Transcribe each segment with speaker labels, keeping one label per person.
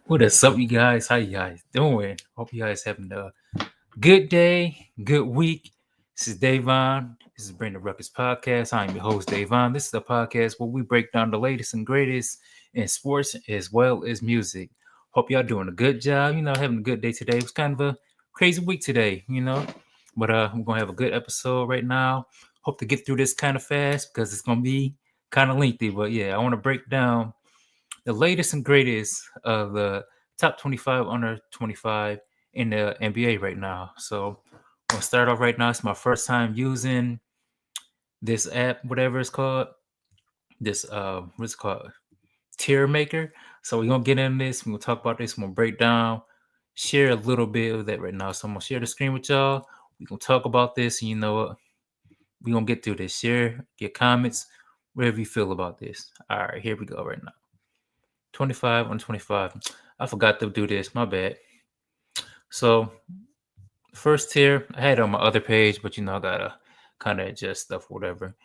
Speaker 1: What is up, you guys? How you guys doing? Hope you guys having a good day, good week. This is Davon. This is Bring the Ruckus Podcast. I'm your host, Davon. This is a podcast where we break down the latest and greatest in sports as well as music. Hope y'all doing a good job. Having a good day today. It was kind of a crazy week today. But we're gonna have a good episode right now. Hope to get through this kind of fast because it's gonna be kind of lengthy. But yeah, I want to break down the latest and greatest of the top 25 under 25 in the NBA right now. So I'm gonna start off right now. It's my first time using this app, whatever it's called. This what's it called? Tier maker. So we're gonna get in this. We're gonna talk about this. We're gonna break down, share a little bit of that right now. So I'm gonna share the screen with y'all. We're gonna talk about this, and you know what? We're gonna get through this. Share your comments, whatever you feel about this. All right, here we go right now. 25 on 25. I forgot to do this. My bad. So, first tier, I had it on my other page, but I gotta kind of adjust stuff, whatever.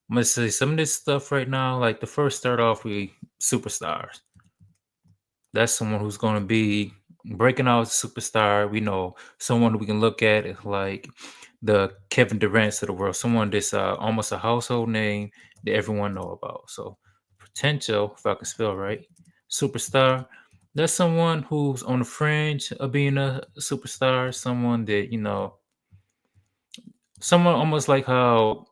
Speaker 1: I'm gonna say some of this stuff right now. Like the first start off, we superstars. That's someone who's gonna be breaking out as a superstar. We know someone we can look at is like the Kevin Durant's of the world, someone that's almost a household name that everyone know about. So potential, if I can spell right, superstar. That's someone who's on the fringe of being a superstar. Someone that someone almost like how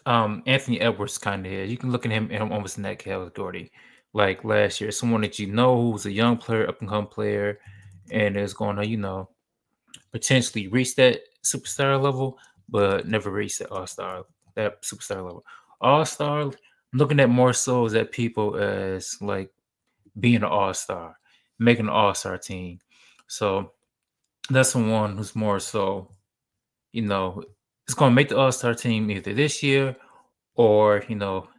Speaker 1: Anthony Edwards kind of is. You can look at him almost in that category. Like last year, someone that you know who's a young player, up and come player, and is going to potentially reach that superstar level, but never reach that superstar level. All star, looking at more so as at people as like being an all star, making an all star team. So that's someone who's more so, you know, it's going to make the all star team either this year or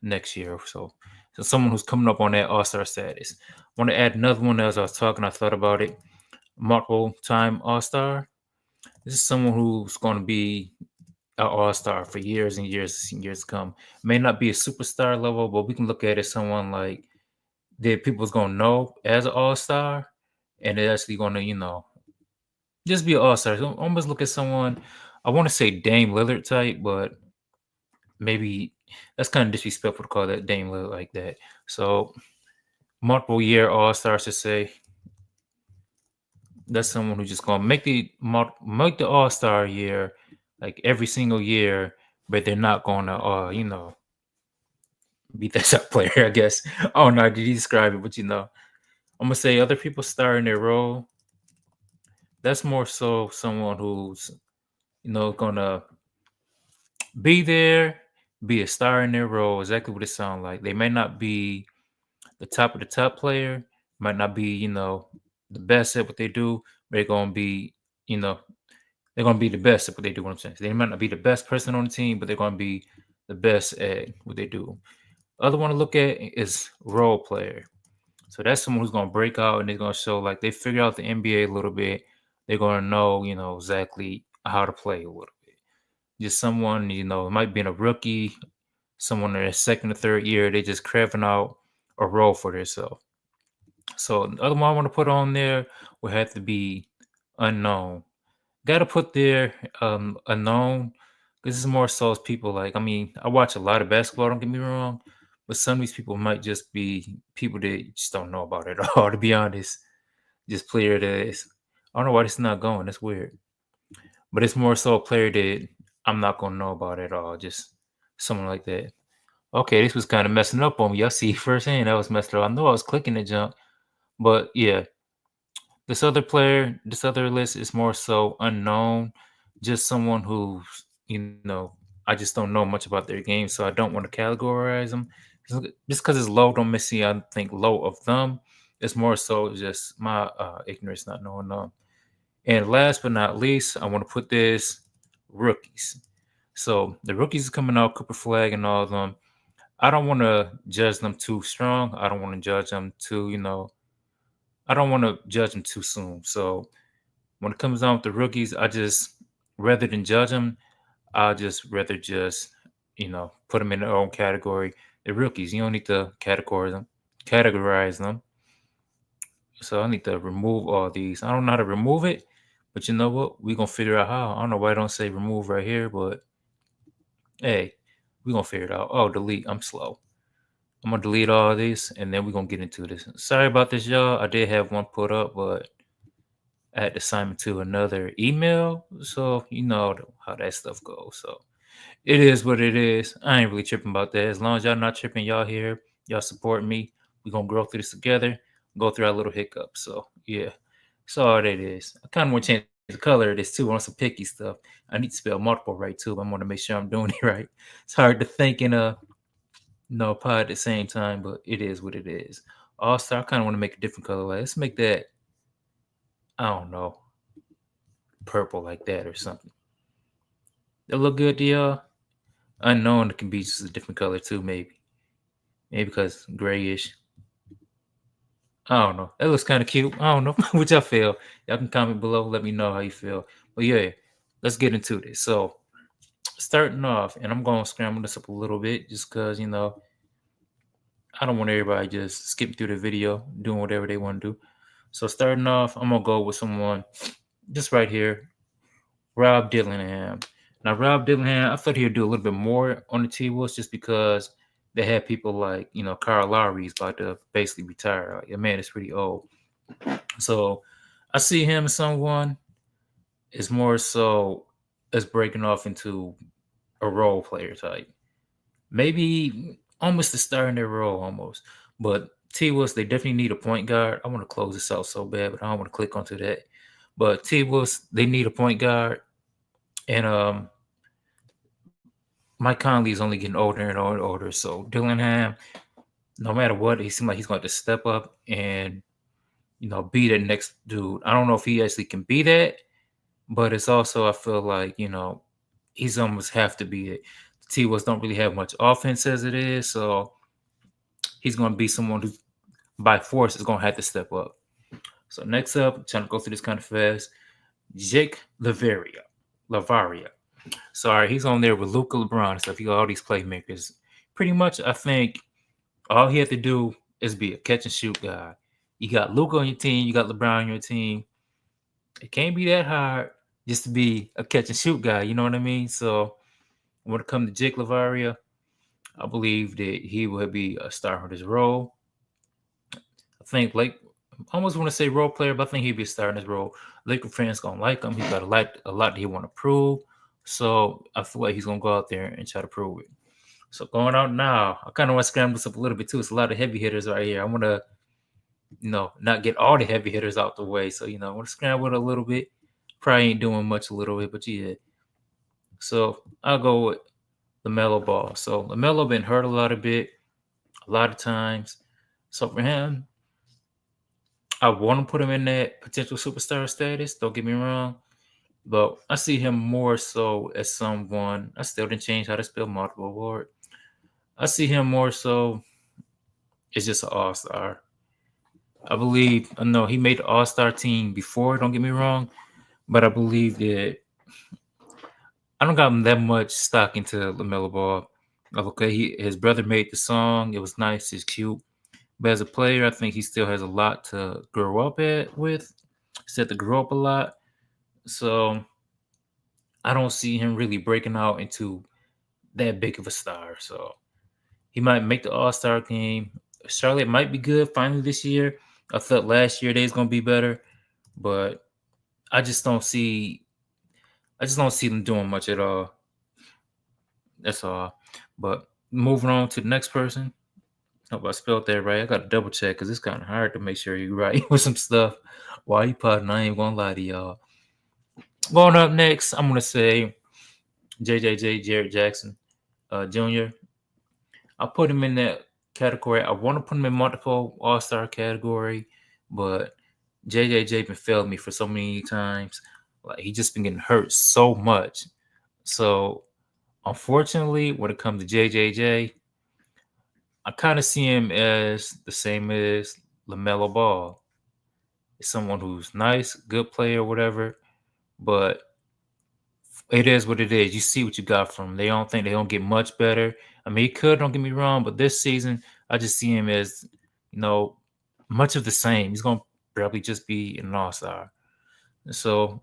Speaker 1: next year. So someone who's coming up on that all star status. I want to add another one. As I was talking, I thought about it. Multiple time all star. This is someone who's going to be an all star for years and years and years to come. May not be a superstar level, but we can look at it someone like that people's going to know as an all star, and they're actually going to just be an all star. So almost look at someone. I want to say Dame Lillard type, but maybe that's kind of disrespectful to call that Dame Lillard like that. So multiple year all stars to say that's someone who's just gonna make the all star year like every single year, but they're not gonna be that top player. I guess. Oh no, did you describe it? But I'm gonna say other people star in their role. That's more so someone who's gonna be there, be a star in their role. Exactly what it sounds like. They may not be the top of the top player, might not be the best at what they do. But they're gonna be you know they're gonna be the best at what they do. What I'm saying, they might not be the best person on the team, but they're gonna be the best at what they do. Other one to look at is role player. So that's someone who's gonna break out and they're gonna show like they figure out the NBA a little bit. They're gonna know exactly how to play a little bit. Just someone it might be in a rookie, someone in their second or third year. They just craving out a role for themselves. So the other one I want to put on there would have to be unknown. Got to put there unknown because this is more so as people like. I mean, I watch a lot of basketball. Don't get me wrong, but some of these people might just be people that you just don't know about at all. To be honest, just player that is. I don't know why this is not going. That's weird. But it's more so a player that I'm not gonna know about at all. Just someone like that. Okay, this was kind of messing up on me. Y'all see firsthand that was messed up. I know I was clicking the junk, but yeah, this other list is more so unknown. Just someone who's, I just don't know much about their game, so I don't want to categorize them. Just because it's low, don't miss me. I think low of them. It's more so just my ignorance, not knowing them. And last but not least, I want to put this rookies. So the rookies are coming out, Cooper Flag and all of them. I don't want to judge them too strong. I don't want to judge them too, I don't want to judge them too soon. So when it comes down to the rookies, I just rather than judge them, I'll just rather just put them in their own category. The rookies, you don't need to categorize them. categorize them. So I need to remove all these. I don't know how to remove it, but you know what? We're gonna figure out how. I don't know why I don't say remove right here, but hey, we're gonna figure it out. Oh, delete. I'm slow. I'm gonna delete all these and then we're gonna get into this. Sorry about this, y'all. I did have one put up, but I had to sign it to another email. So you know how that stuff goes. So it is what it is. I ain't really tripping about that. As long as y'all not tripping, y'all here, y'all support me. We gonna grow through this together. Go through our little hiccups. So yeah, that's all that is. I kind of want to change the color of this too on some picky stuff. I need to spell multiple right too. But I want to make sure I'm doing it right. It's hard to think in a no pod at the same time, but it is what it is. All star. I kind of want to make a different color. Like, let's make that I don't know purple like that or something. That look good to y'all? Unknown it can be just a different color too, maybe because grayish. I don't know. That looks kind of cute. I don't know what y'all feel. Y'all can comment below. Let me know how you feel. But yeah, let's get into this. So starting off, and I'm going to scramble this up a little bit just because I don't want everybody just skipping through the video, doing whatever they want to do. So starting off, I'm gonna go with someone just right here, Rob Dillingham. Now Rob Dillingham, I thought he'd do a little bit more on the T Wolves just because they had people like Kyle Lowry's about to basically retire. Like, man, it's pretty old. So I see him as someone is more so as breaking off into a role player type. Maybe almost the star in their role almost. But T Wolves, they definitely need a point guard. I want to close this out so bad, but I don't want to click onto that. But T Wolves, they need a point guard. And Mike Conley is only getting older and older. So Dillingham, no matter what, he seems like he's going to step up and be the next dude. I don't know if he actually can be that, but it's also I feel like he's almost have to be it. The T Wolves don't really have much offense as it is, so he's going to be someone who by force is going to have to step up. So next up, I'm trying to go through this kind of fast. Jake Lavaria. Sorry, he's on there with Luka, LeBron and stuff. You got all these playmakers. Pretty much, I think all he had to do is be a catch and shoot guy. You got Luka on your team. You got LeBron on your team. It can't be that hard just to be a catch and shoot guy. You know what I mean? So when it comes to Jake Lavaria, I believe that he will be a star in his role. I think I almost want to say role player, but I think he'd be a star in his role. Laker fans gonna like him. He's got a lot that he want to prove. So I feel like he's gonna go out there and try to prove it. So going out now, I kind of want to scramble this up a little bit too. It's a lot of heavy hitters right here. I want to, not get all the heavy hitters out the way. So I want to scramble it a little bit. Probably ain't doing much a little bit, but yeah. So I'll go with LaMelo Ball. So LaMelo been hurt a lot of times. So for him, I want to put him in that potential superstar status. Don't get me wrong, but I see him more so as someone. I still didn't change how to spell multiple award. I see him more so as just an all-star. I know he made the all-star team before. Don't get me wrong, but I believe that I don't got that much stock into LaMelo Ball. Okay, his brother made the song. It was nice. It's cute. But as a player, I think he still has a lot to grow up with. Said to grow up a lot. So I don't see him really breaking out into that big of a star. So he might make the All-Star game. Charlotte might be good finally this year. I thought last year they was gonna be better, but I just don't see them doing much at all. That's all. But moving on to the next person. Hope I spelled that right. I got to double check because it's kind of hard to make sure you're right with some stuff. While you potting, I ain't gonna lie to y'all. Going up next, I'm gonna say JJJ Jarrett Jackson Jr. I put him in that category. I want to put him in multiple All-Star category, but JJJ been failing me for so many times. Like he just been getting hurt so much. So unfortunately, when it comes to JJJ, I kind of see him as the same as LaMelo Ball. It's someone who's nice, good player, whatever, but it is what it is. You see what you got from him. They don't get much better. I mean, he could, don't get me wrong, but this season, I just see him as, you know, much of the same. He's going to probably just be an all-star. So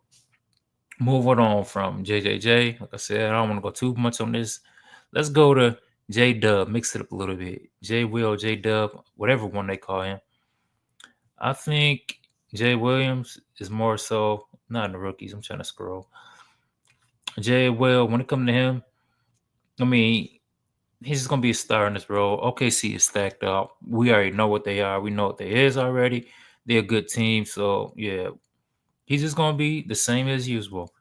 Speaker 1: moving on from JJJ, like I said, I don't want to go too much on this. Let's go to J Dub, mix it up a little bit. J Will, J Dub, whatever one they call him. I think Jay Williams is more so not in the rookies. I'm trying to scroll. Jay Will, when it comes to him, I mean, he's just gonna be a star in this role. OKC is stacked up. We already know what they are. We know what they is already. They're a good team. So yeah, he's just gonna be the same as usual.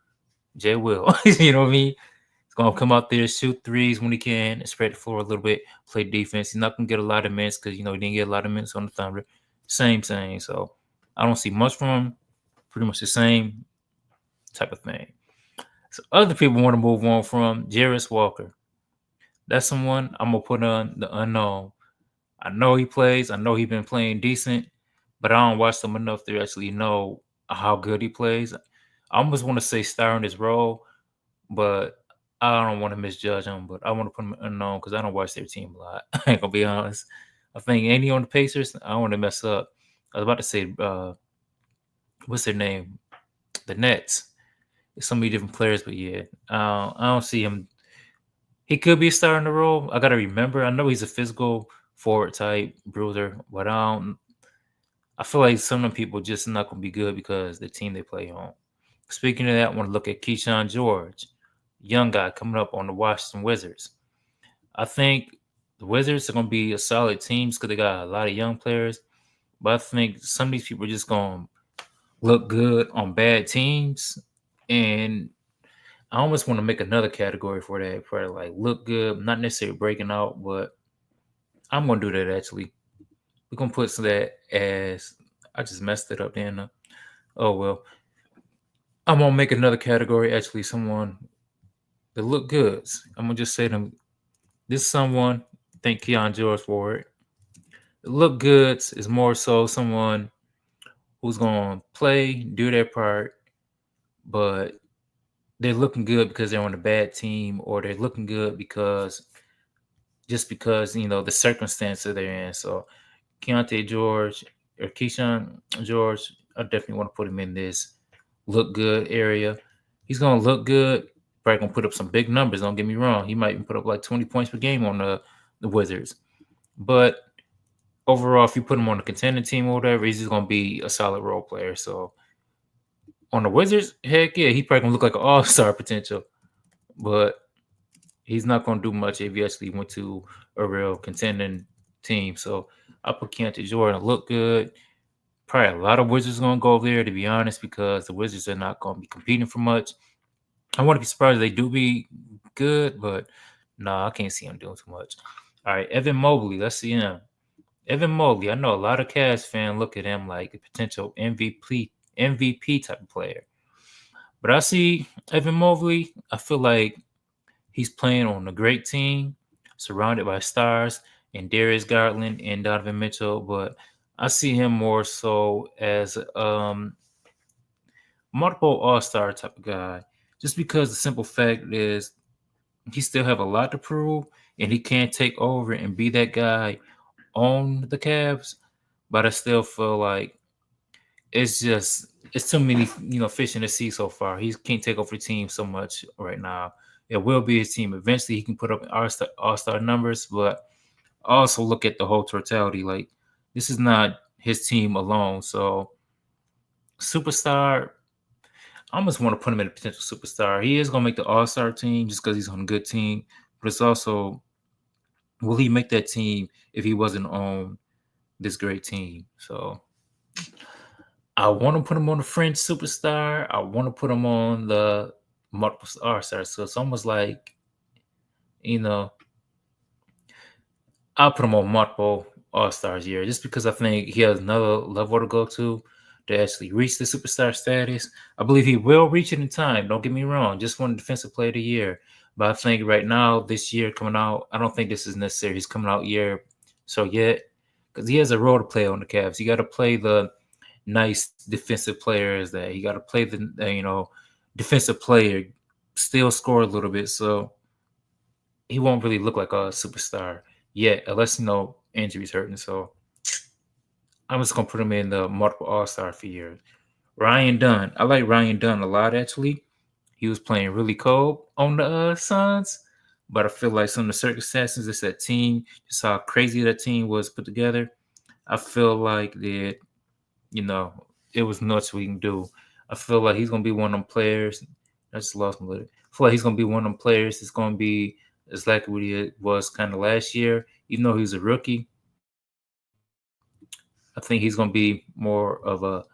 Speaker 1: Jay Will. You know what I mean? He's gonna come out there, shoot threes when he can, and spread the floor a little bit, play defense. He's not gonna get a lot of minutes because he didn't get a lot of minutes on the Thunder. Same thing. So I don't see much from him. Pretty much the same type of thing. So other people want to move on from Jarris Walker. That's someone I'm gonna put on the unknown. I know he plays. I know he's been playing decent, but I don't watch him enough to actually know how good he plays. I almost want to say star in his role, but I don't want to misjudge him. But I want to put him unknown because I don't watch their team a lot. I ain't gonna be honest. I think any on the Pacers, I don't want to mess up. I was about to say, what's their name? The Nets. So many different players, but yeah, I don't see him. He could be a star in the role. I gotta remember. I know he's a physical forward type bruiser, but I don't. I feel like some of them people just not gonna be good because the team they play on. Speaking of that, I want to look at Keyshawn George, young guy coming up on the Washington Wizards. I think the Wizards are gonna be a solid team because they got a lot of young players. But I think some of these people are just gonna look good on bad teams, and I almost want to make another category for that, for like look good, not necessarily breaking out, but I'm gonna do that actually. We're gonna put that as I just messed it up then. Oh well. I'm gonna make another category actually, someone that look good. I'm gonna just say them this someone, thank Keon George for it. Look good is more so someone who's gonna play, do their part, but they're looking good because they're on a bad team, or they're looking good because just because the circumstances they're in. So Keontae George or Keyshawn George, I definitely want to put him in this look good area. He's gonna look good. Probably gonna put up some big numbers. Don't get me wrong. He might even put up like 20 points per game on the Wizards. But overall, if you put him on a contending team or whatever, he's just gonna be a solid role player. So on the Wizards, heck yeah, he probably gonna look like an all-star potential. But he's not gonna do much if he actually went to a real contending team. So I put Keontae Jordan look good. Probably a lot of Wizards gonna go there, to be honest, because the Wizards are not gonna be competing for much. I wouldn't be surprised if they do be good, but no, I can't see him doing too much. All right, Evan Mobley, let's see him. Evan Mobley, I know a lot of Cavs fans look at him like a potential MVP type of player. But I see Evan Mobley, I feel like he's playing on a great team, surrounded by stars, and Darius Garland and Donovan Mitchell. But I see him more so as multiple All-Star type of guy, just because the simple fact is he still have a lot to prove, and he can't take over and be that guy on the Cavs. But I still feel like it's too many fish in the sea so far. He can't take over the team so much right now. It will be his team eventually. He can put up all-star numbers, but also look at the whole totality. Like this is not his team alone. So superstar, I almost want to put him in a potential superstar. He is gonna make the all-star team just because he's on a good team, but it's also will he make that team if he wasn't on this great team? So I want to put him on the French superstar. I want to put him on the multiple star. So it's almost like, you know, I'll put him on multiple All Stars year just because I think he has another level to go to actually reach the superstar status. I believe he will reach it in time. Don't get me wrong. Just won Defensive Player of the Year. But I think right now, this year coming out, I don't think this is necessary. He's coming out year so yet because he has a role to play on the Cavs. You got to play the nice defensive players that you got to play the defensive player, still score a little bit. So he won't really look like a superstar yet, unless injuries hurting. So I'm just gonna put him in the multiple All Star for years. Ryan Dunn. I like Ryan Dunn a lot actually. He was playing really cold on the Suns, but I feel like some of the circumstances, it's that team, just how crazy that team was put together. I feel like that, you know, it was nuts we can do. I feel like he's gonna be one of them players. I just lost my little. I feel like he's gonna be one of them players that's gonna be exactly what he was kind of last year. Even though he was a rookie, I think he's gonna be more of a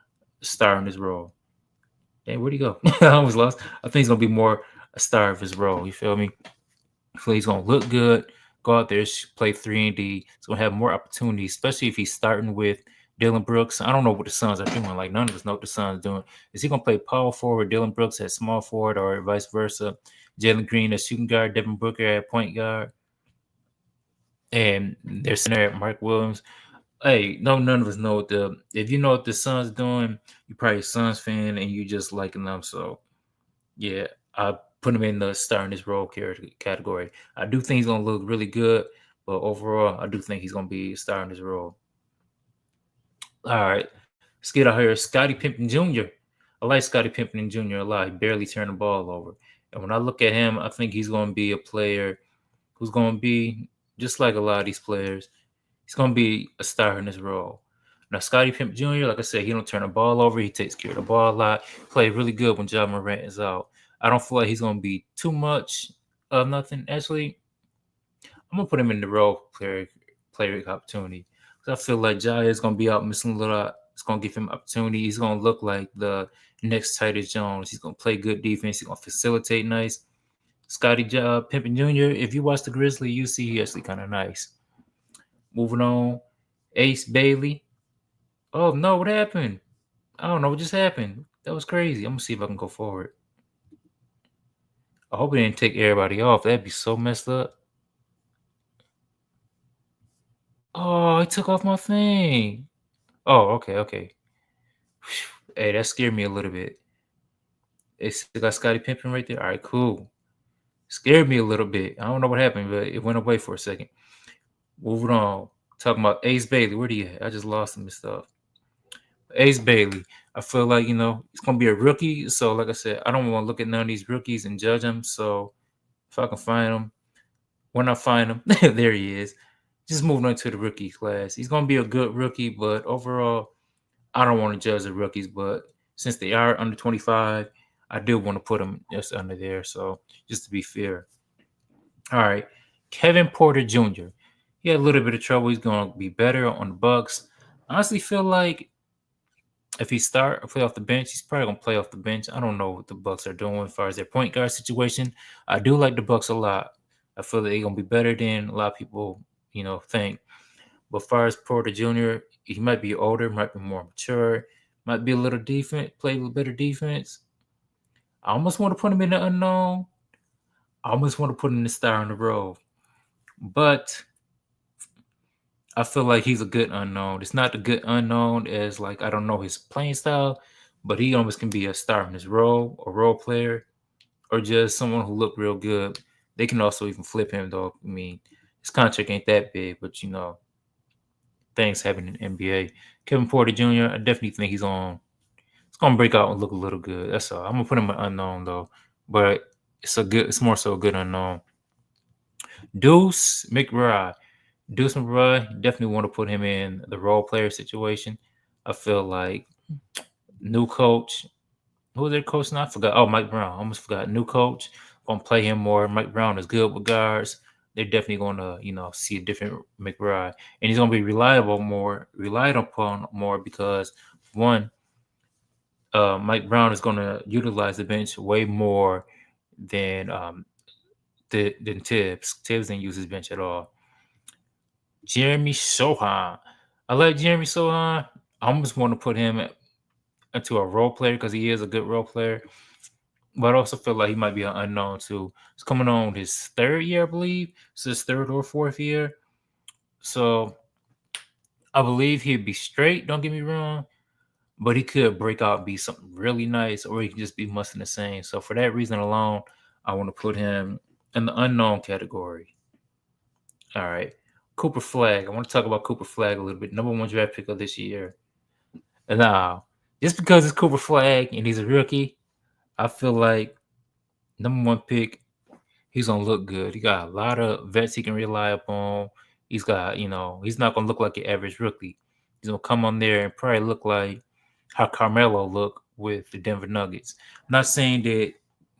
Speaker 1: star in his role. Hey, where'd he go? I almost lost. I think he's gonna be more a star of his role. You feel me? I feel he's gonna look good. Go out there, play 3 and D. He's gonna have more opportunities, especially if he's starting with Dylan Brooks. I don't know what the Suns are doing. Like none of us know what the Suns doing. Is he gonna play power forward, Dylan Brooks at small forward, or vice versa? Jalen Green at shooting guard, Devin Booker at point guard, and their center at Mark Williams. Hey, no, none of us know what the. If you know what the Suns doing, you're probably a Suns fan and you just liking them. So yeah, I put him in the star in his role category. I do think he's gonna look really good, but overall, I do think he's gonna be a star in his role. All right, let's get out here. Scottie Pippen Jr. I like Scottie Pippen Jr. a lot. He barely turned the ball over, and when I look at him, I think he's gonna be a player who's gonna be just like a lot of these players. He's gonna be a star in his role. Now, Scottie Pippen Jr., like I said, he don't turn the ball over. He takes care of the ball a lot. Play really good when John Morant is out. I don't feel like he's gonna be too much of nothing. Actually, I'm gonna put him in the role player opportunity because I feel like Jai is gonna be out missing a lot. It's gonna give him opportunity. He's gonna look like the next Titus Jones. He's gonna play good defense. He's gonna facilitate nice. Pippen Jr. If you watch the Grizzly, you see he actually kind of nice. Moving on, Ace Bailey. Oh no, what happened? I don't know what just happened. That was crazy. I'm gonna see if I can go forward. I hope it didn't take everybody off. That'd be so messed up. Oh, it took off my thing. Oh, okay, okay. Hey, that scared me a little bit. It still got Scotty Pimpin right there. All right, cool. Scared me a little bit. I don't know what happened, but it went away for a second. Moving on. Talking about Ace Bailey. Where do you at? I just lost him and stuff. Ace Bailey. I feel like, he's gonna be a rookie. So like I said, I don't want to look at none of these rookies and judge them. So if I can find him, when I find him, there he is. Just moving on to the rookie class. He's gonna be a good rookie, but overall, I don't want to judge the rookies. But since they are under 25, I do want to put them just under there. So just to be fair. All right. Kevin Porter Jr. He had a little bit of trouble. He's gonna be better on the Bucks. I honestly feel like if he start or play off the bench, he's probably gonna play off the bench. I don't know what the Bucks are doing as far as their point guard situation. I do like the Bucks a lot. I feel that they're gonna be better than a lot of people, think. But as far as Porter Jr., he might be older, might be more mature, might be a little defense, play a little better defense. I almost want to put him in the unknown. I almost want to put him in the star in the row. But I feel like he's a good unknown. It's not the good unknown as like I don't know his playing style, but he almost can be a star in his role, a role player, or just someone who looked real good. They can also even flip him though. I mean, his contract ain't that big, but things happen in the NBA. Kevin Porter Jr., I definitely think he's on. It's gonna break out and look a little good. That's all. I'm gonna put him in unknown though, but it's more so a good unknown. Deuce McBride. Deuce McBride, definitely want to put him in the role player situation. I feel like new coach. Who was their coach now? I forgot. Oh, Mike Brown. I almost forgot. New coach. Gonna play him more. Mike Brown is good with guards. They're definitely gonna, see a different McBride. And he's gonna be relied upon more because one, Mike Brown is gonna utilize the bench way more than than Tibbs. Tibbs didn't use his bench at all. Jeremy Sohan. I like Jeremy Sohan. I almost want to put him into a role player because he is a good role player. But I also feel like he might be an unknown too. He's coming on his third year, I believe. It's his third or fourth year. So I believe he'd be straight, don't get me wrong. But he could break out and be something really nice, or he can just be musting the same. So for that reason alone, I want to put him in the unknown category. All right. Cooper Flag. I want to talk about Cooper Flag a little bit. Number one draft pick of this year. And now, just because it's Cooper Flag and he's a rookie, I feel like number one pick, he's gonna look good. He got a lot of vets he can rely upon. He's got, he's not gonna look like an average rookie. He's gonna come on there and probably look like how Carmelo looked with the Denver Nuggets. I'm not saying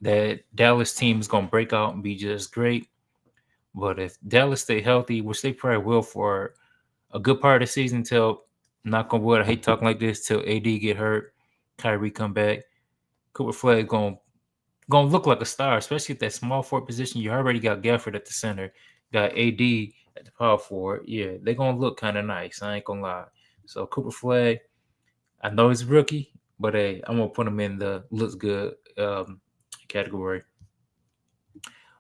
Speaker 1: that Dallas team is gonna break out and be just great, but if Dallas stay healthy, which they probably will for a good part of the season till knock on wood, I hate talking like this, till AD get hurt, Kyrie come back, Cooper Flag gonna look like a star, especially at that small forward position. You already got Gafford at the center, got AD at the power forward. Yeah, they're gonna look kind of nice. I ain't gonna lie. So Cooper Flag, I know he's a rookie, but hey, I'm gonna put him in the looks good category.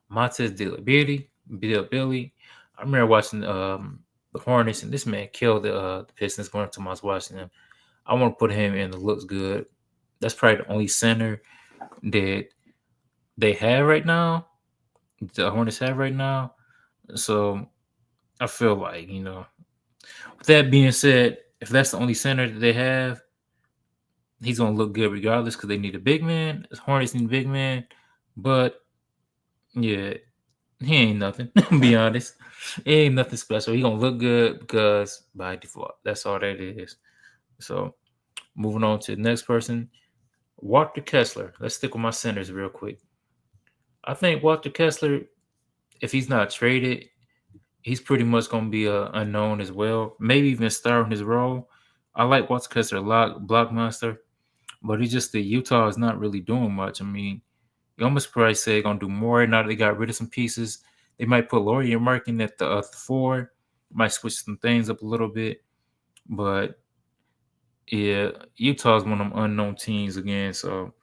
Speaker 1: Montez Billy. I remember watching the Hornets, and this man killed the Pistons going to I was watching him. I want to put him in the looks good. That's probably the only center that they have right now. The Hornets have right now. So I feel like, with that being said, if that's the only center that they have, he's gonna look good regardless because they need a big man. The Hornets need a big man, but yeah, he ain't nothing. Be honest, he ain't nothing special. He gonna look good because by default, that's all that is. So moving on to the next person, Walker Kessler. Let's stick with my centers real quick. I think Walker Kessler, if he's not traded, he's pretty much going to be unknown as well. Maybe even star in his role. I like Walker Kessler a lot, blockmaster, but it's just that Utah is not really doing much. I mean, you almost probably say they're going to do more now that they got rid of some pieces. They might put Laurie and Markin at the 4, might switch some things up a little bit, but yeah, Utah's one of them unknown teams again, so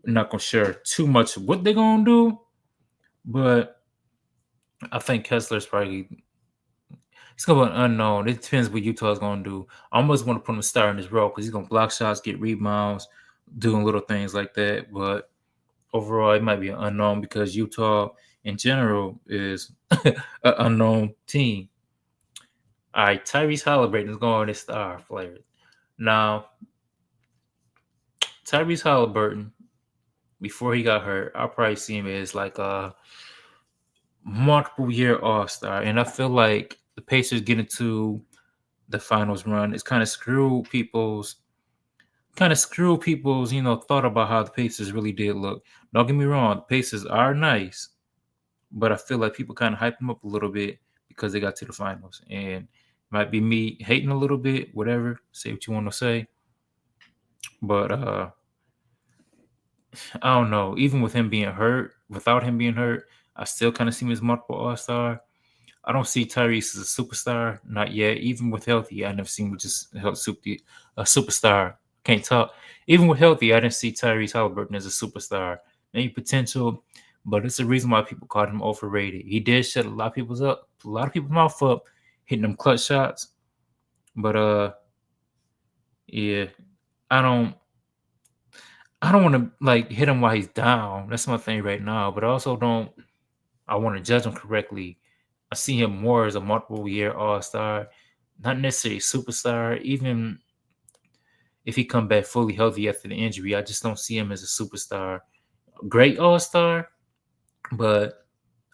Speaker 1: I'm not going to share too much of what they're going to do, but I think Kessler's probably it's gonna be an unknown. It depends what Utah's gonna do. I almost want to put him star in his role because he's gonna block shots, get rebounds, doing little things like that. But overall, it might be an unknown because Utah in general is an unknown team. All right, Tyrese Halliburton is going as star player. Now, Tyrese Halliburton, before he got hurt, I'll probably see him as like a multiple year All Star, and I feel like the Pacers getting to the finals run is kind of screw people's thought about how the Pacers really did look. Don't get me wrong, the Pacers are nice, but I feel like people kind of hype them up a little bit because they got to the finals, and it might be me hating a little bit, whatever, say what you want to say, but I don't know, even without him being hurt, I still kind of see him as multiple All-Star. I don't see Tyrese as a superstar, not yet. Even with healthy, I never seen him just a superstar. Can't talk. Even with healthy, I didn't see Tyrese Halliburton as a superstar. Maybe potential, but it's the reason why people called him overrated. He did shut a lot of people's mouth up, hitting them clutch shots. But yeah, I don't want to like hit him while he's down. That's my thing right now. But I also don't. I want to judge him correctly. I see him more as a multiple year All-Star, not necessarily superstar. Even if he come back fully healthy after the injury, I just don't see him as a superstar. Great All-Star, but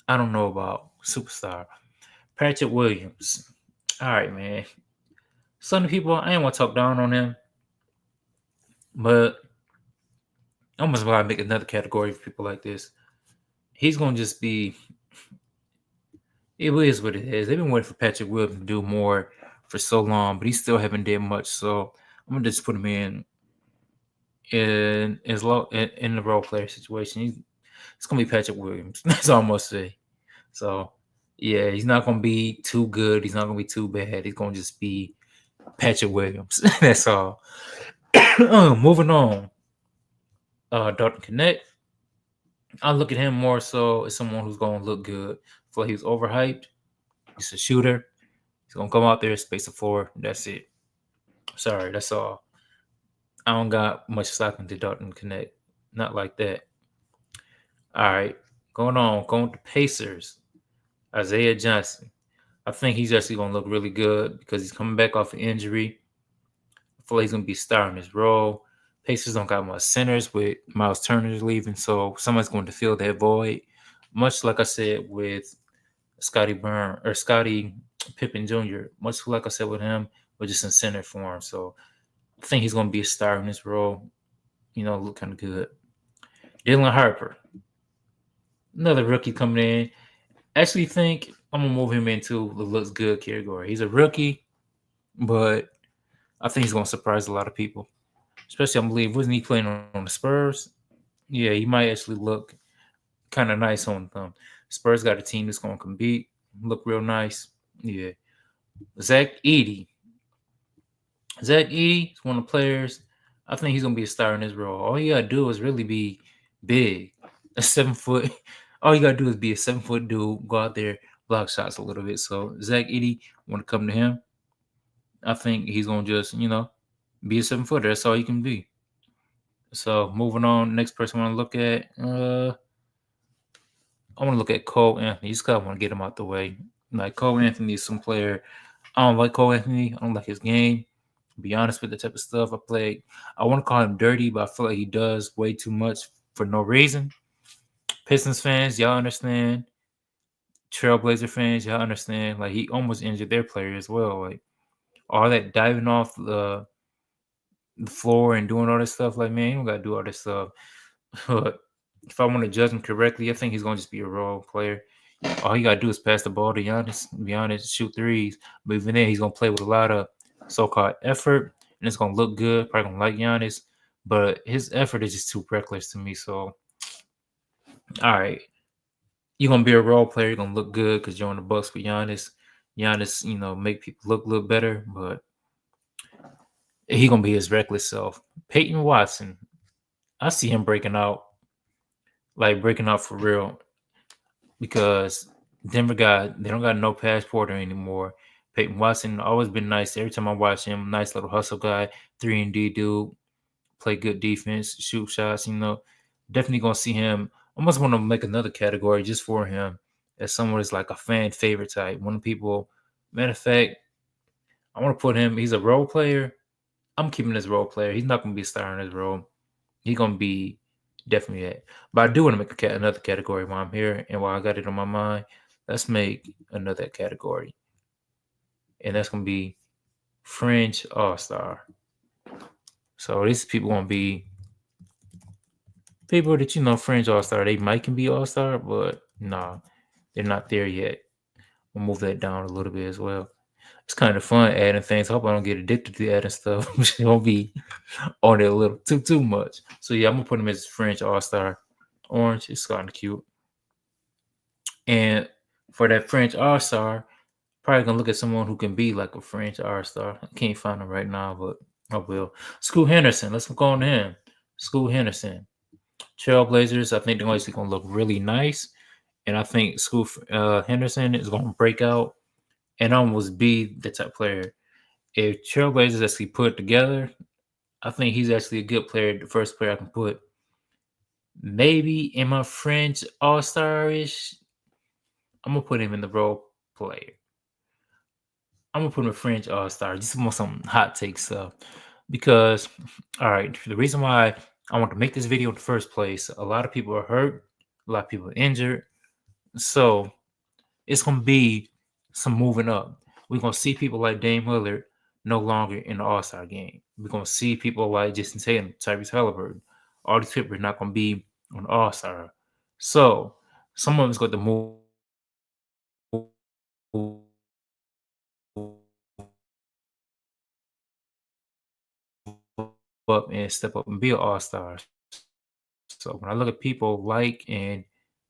Speaker 1: I don't know about superstar. Patrick Williams. All right, man. Some people, I ain't want to talk down on him, but I'm almost about to make another category for people like this. He's going to just be, it is what it is. They've been waiting for Patrick Williams to do more for so long, but he still haven't did much. So I'm gonna just put him in the role player situation. It's gonna be Patrick Williams. That's all I'm gonna say. So yeah, he's not gonna be too good. He's not gonna be too bad. He's gonna just be Patrick Williams. That's all. Moving on. Dalton Connect. I look at him more so as someone who's gonna look good. I feel like he's overhyped. He's a shooter. He's gonna come out there, space the floor. That's it. Sorry, that's all. I don't got much stock into Dalton Connect. Not like that. All right. Going to Pacers. Isaiah Johnson. I think he's actually gonna look really good because he's coming back off an injury. I feel like he's gonna be starting his role. Pacers don't got much centers with Miles Turner's leaving, so someone's going to fill that void. Much like I said with Scotty Pippen Jr. Much like I said with him, but just in center form. So I think he's gonna be a star in this role. Look kind of good. Dylan Harper, another rookie coming in. Actually, think I'm gonna move him into the looks good category. He's a rookie, but I think he's gonna surprise a lot of people. Especially, I believe wasn't he playing on the Spurs? Yeah, he might actually look kind of nice on them. Spurs got a team that's gonna compete, look real nice. Yeah, Zach Edey. Zach Edey is one of the players. I think he's gonna be a star in this role. All you gotta do is really be big. A 7 foot. All you gotta do is be a 7 foot dude. Go out there, block shots a little bit. So Zach Edey, want to come to him, I think he's gonna just be a 7 footer. That's all you can be. So moving on, next person I want to look at. I want to look at Cole Anthony. Just kind of want to get him out the way. Like Cole Anthony is some player. I don't like Cole Anthony. I don't like his game. To be honest with the type of stuff I play, I want to call him dirty, but I feel like he does way too much for no reason. Pistons fans, y'all understand. Trailblazer fans, y'all understand. Like he almost injured their player as well. Like all that diving off the floor and doing all this stuff. Like man, you don't gotta do all this stuff. But if I want to judge him correctly, I think he's gonna just be a role player. All he gotta do is pass the ball to Giannis. Be honest, shoot threes. But even then, he's gonna play with a lot of so-called effort, and it's gonna look good. Probably gonna like Giannis, but his effort is just too reckless to me. So, all right, you're gonna be a role player. You're gonna look good because you're on the Bucks with Giannis. Giannis, make people look better, but he gonna be his reckless self. Peyton Watson, I see him breaking out for real, because they don't got no passporter anymore. Peyton Watson always been nice. Every time I watch him, nice little hustle guy, 3-and-D dude, play good defense, shoot shots. Definitely gonna see him. Almost want to make another category just for him, as someone is like a fan favorite type. One of the people. Matter of fact, I want to put him. He's a role player. I'm keeping this role player. He's not gonna be a star in his role. He's gonna be definitely that. But I do want to make another category while I'm here and while I got it on my mind. Let's make another category, and that's gonna be Fringe All Star. So these people gonna be people that Fringe All Star. They might can be All Star, but nah, they're not there yet. We'll move that down a little bit as well. It's kind of fun adding things. I hope I don't get addicted to adding stuff. It won't be on it a little too much. So yeah, I'm gonna put him as Fringe All Star. Orange is kind of cute. And for that French All Star, probably gonna look at someone who can be like a French All Star. I can't find him right now, but I will. Scoot Henderson, let's go on to him. Scoot Henderson, Trailblazers. I think they're actually gonna look really nice, and I think Scoot Henderson is gonna break out and almost be the type player. If Trailblazers actually put together, I think he's actually a good player. The first player I can put maybe in my French All Star-ish. I'm gonna put him in the role player. I'm gonna put him in French All Star. Just want some hot take stuff. Because, all right, the reason why I want to make this video in the first place, a lot of people are hurt, a lot of people are injured. So it's gonna be some moving up. We're gonna see people like Dame Lillard no longer in the All Star game. We're gonna see people like Jason Tatum, Tyrese Halliburton. All these people are not gonna be on the All Star. So some of us got to move up and step up and be an all-star. So when I look at people like and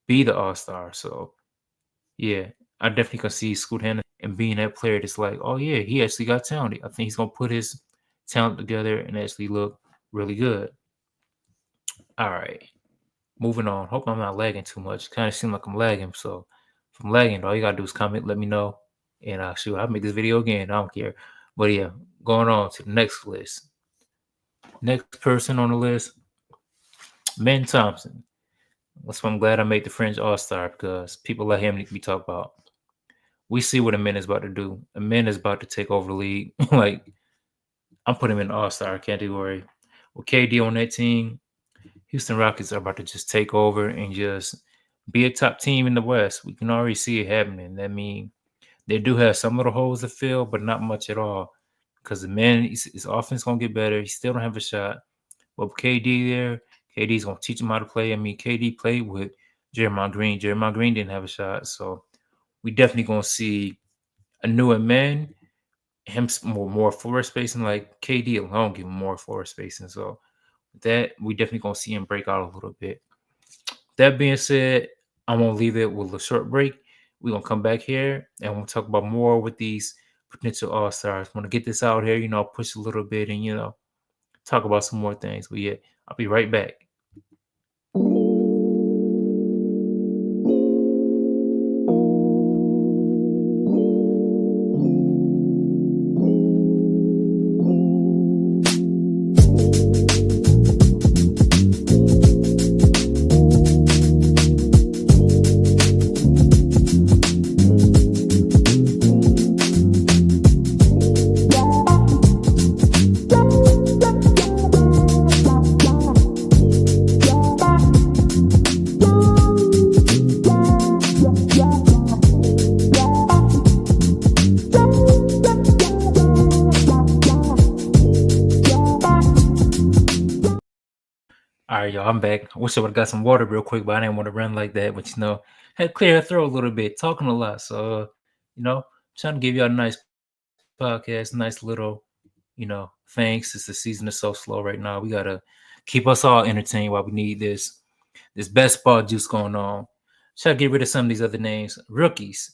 Speaker 1: be the all-star, so yeah, I definitely can see Scoot Henderson and being that player that's like, oh yeah, he actually got talented. I think he's gonna put his talent together and actually look really good. All right, moving on. Hope I'm not lagging too much. Kind of seem like I'm lagging. So if I'm lagging, all you gotta do is comment, let me know, and shoot, I'll make this video again. I don't care. But yeah, going on to the next list. Next person on the list, Ben Thompson. That's why I'm glad I made the Fringe All Star, because people like him need to be talked about. we see what a man is about to do. A man is about to take over the league. Like I'm putting him in the All-Star category. With KD on that team, Houston Rockets are about to just take over and just be a top team in the West. We can already see it happening. That means they do have some little holes to fill, but not much at all. Because the man, his offense gonna get better. He still don't have a shot. But with KD there, KD's gonna teach him how to play. I mean, KD played with Jeremiah Green. Jeremiah Green didn't have a shot, so we definitely gonna see a newer man, him more floor spacing. Like KD alone give him more floor spacing. So that we definitely gonna see him break out a little bit. That being said, I'm gonna leave it with a short break. We're gonna come back here and we'll talk about more with these potential all stars. Want to get this out here, push a little bit and talk about some more things. But yeah, I'll be right back. All right, y'all, I'm back. I wish I would have got some water real quick, but I didn't want to run like that. But had to clear the throat a little bit, talking a lot. So trying to give y'all a nice podcast, nice little, thanks. It's the season is so slow right now. We gotta keep us all entertained while we need this best ball juice going on. Try to get rid of some of these other names. Rookies.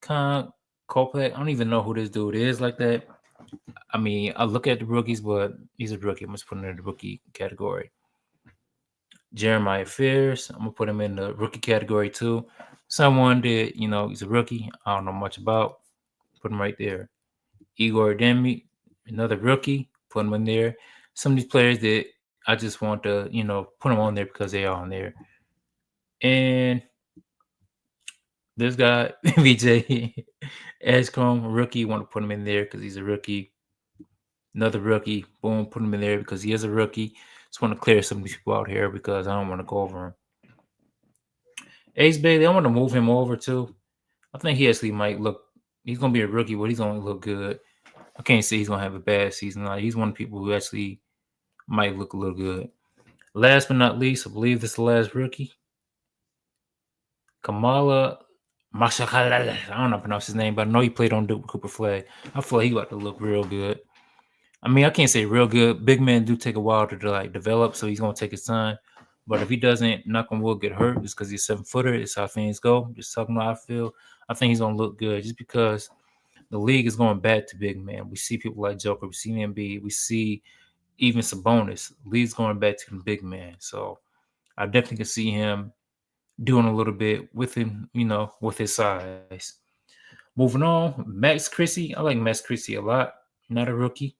Speaker 1: Con Kopech. I don't even know who this dude is like that. I mean, I look at the rookies, but he's a rookie. I'm just putting him in the rookie category. Jeremiah Fears. I'm gonna put him in the rookie category too. Someone that he's a rookie. I don't know much about. Put him right there. Igor Demi, another rookie. Put him in there. Some of these players that I just want to put them on there because they are on there. And this guy VJ Edgecombe, rookie. Want to put him in there because he's a rookie. Another rookie. Boom, put him in there because he is a rookie. Just want to clear some of these people out here because I don't want to go over him. Ace Bailey, I want to move him over too. I think he actually might look. He's gonna be a rookie, but he's gonna look good. I can't say he's gonna have a bad season. Like, he's one of the people who actually might look a little good. Last but not least, I believe this is the last rookie. Kamala Mashakalala. I don't know how to pronounce his name, but I know he played on Duke Cooper Flag. I feel like he about to look real good. I mean, I can't say real good. Big men do take a while to like develop, so he's gonna take his time. But if he doesn't, knock on wood, get hurt just because he's a 7-footer, it's how things go. Just talking about how I feel. I think he's gonna look good just because the league is going back to big man. We see people like Joker, we see Embiid, we see even Sabonis. The league's going back to the big man. So I definitely can see him doing a little bit with him, with his size. Moving on, Max Chrissy. I like Max Chrissy a lot. Not a rookie,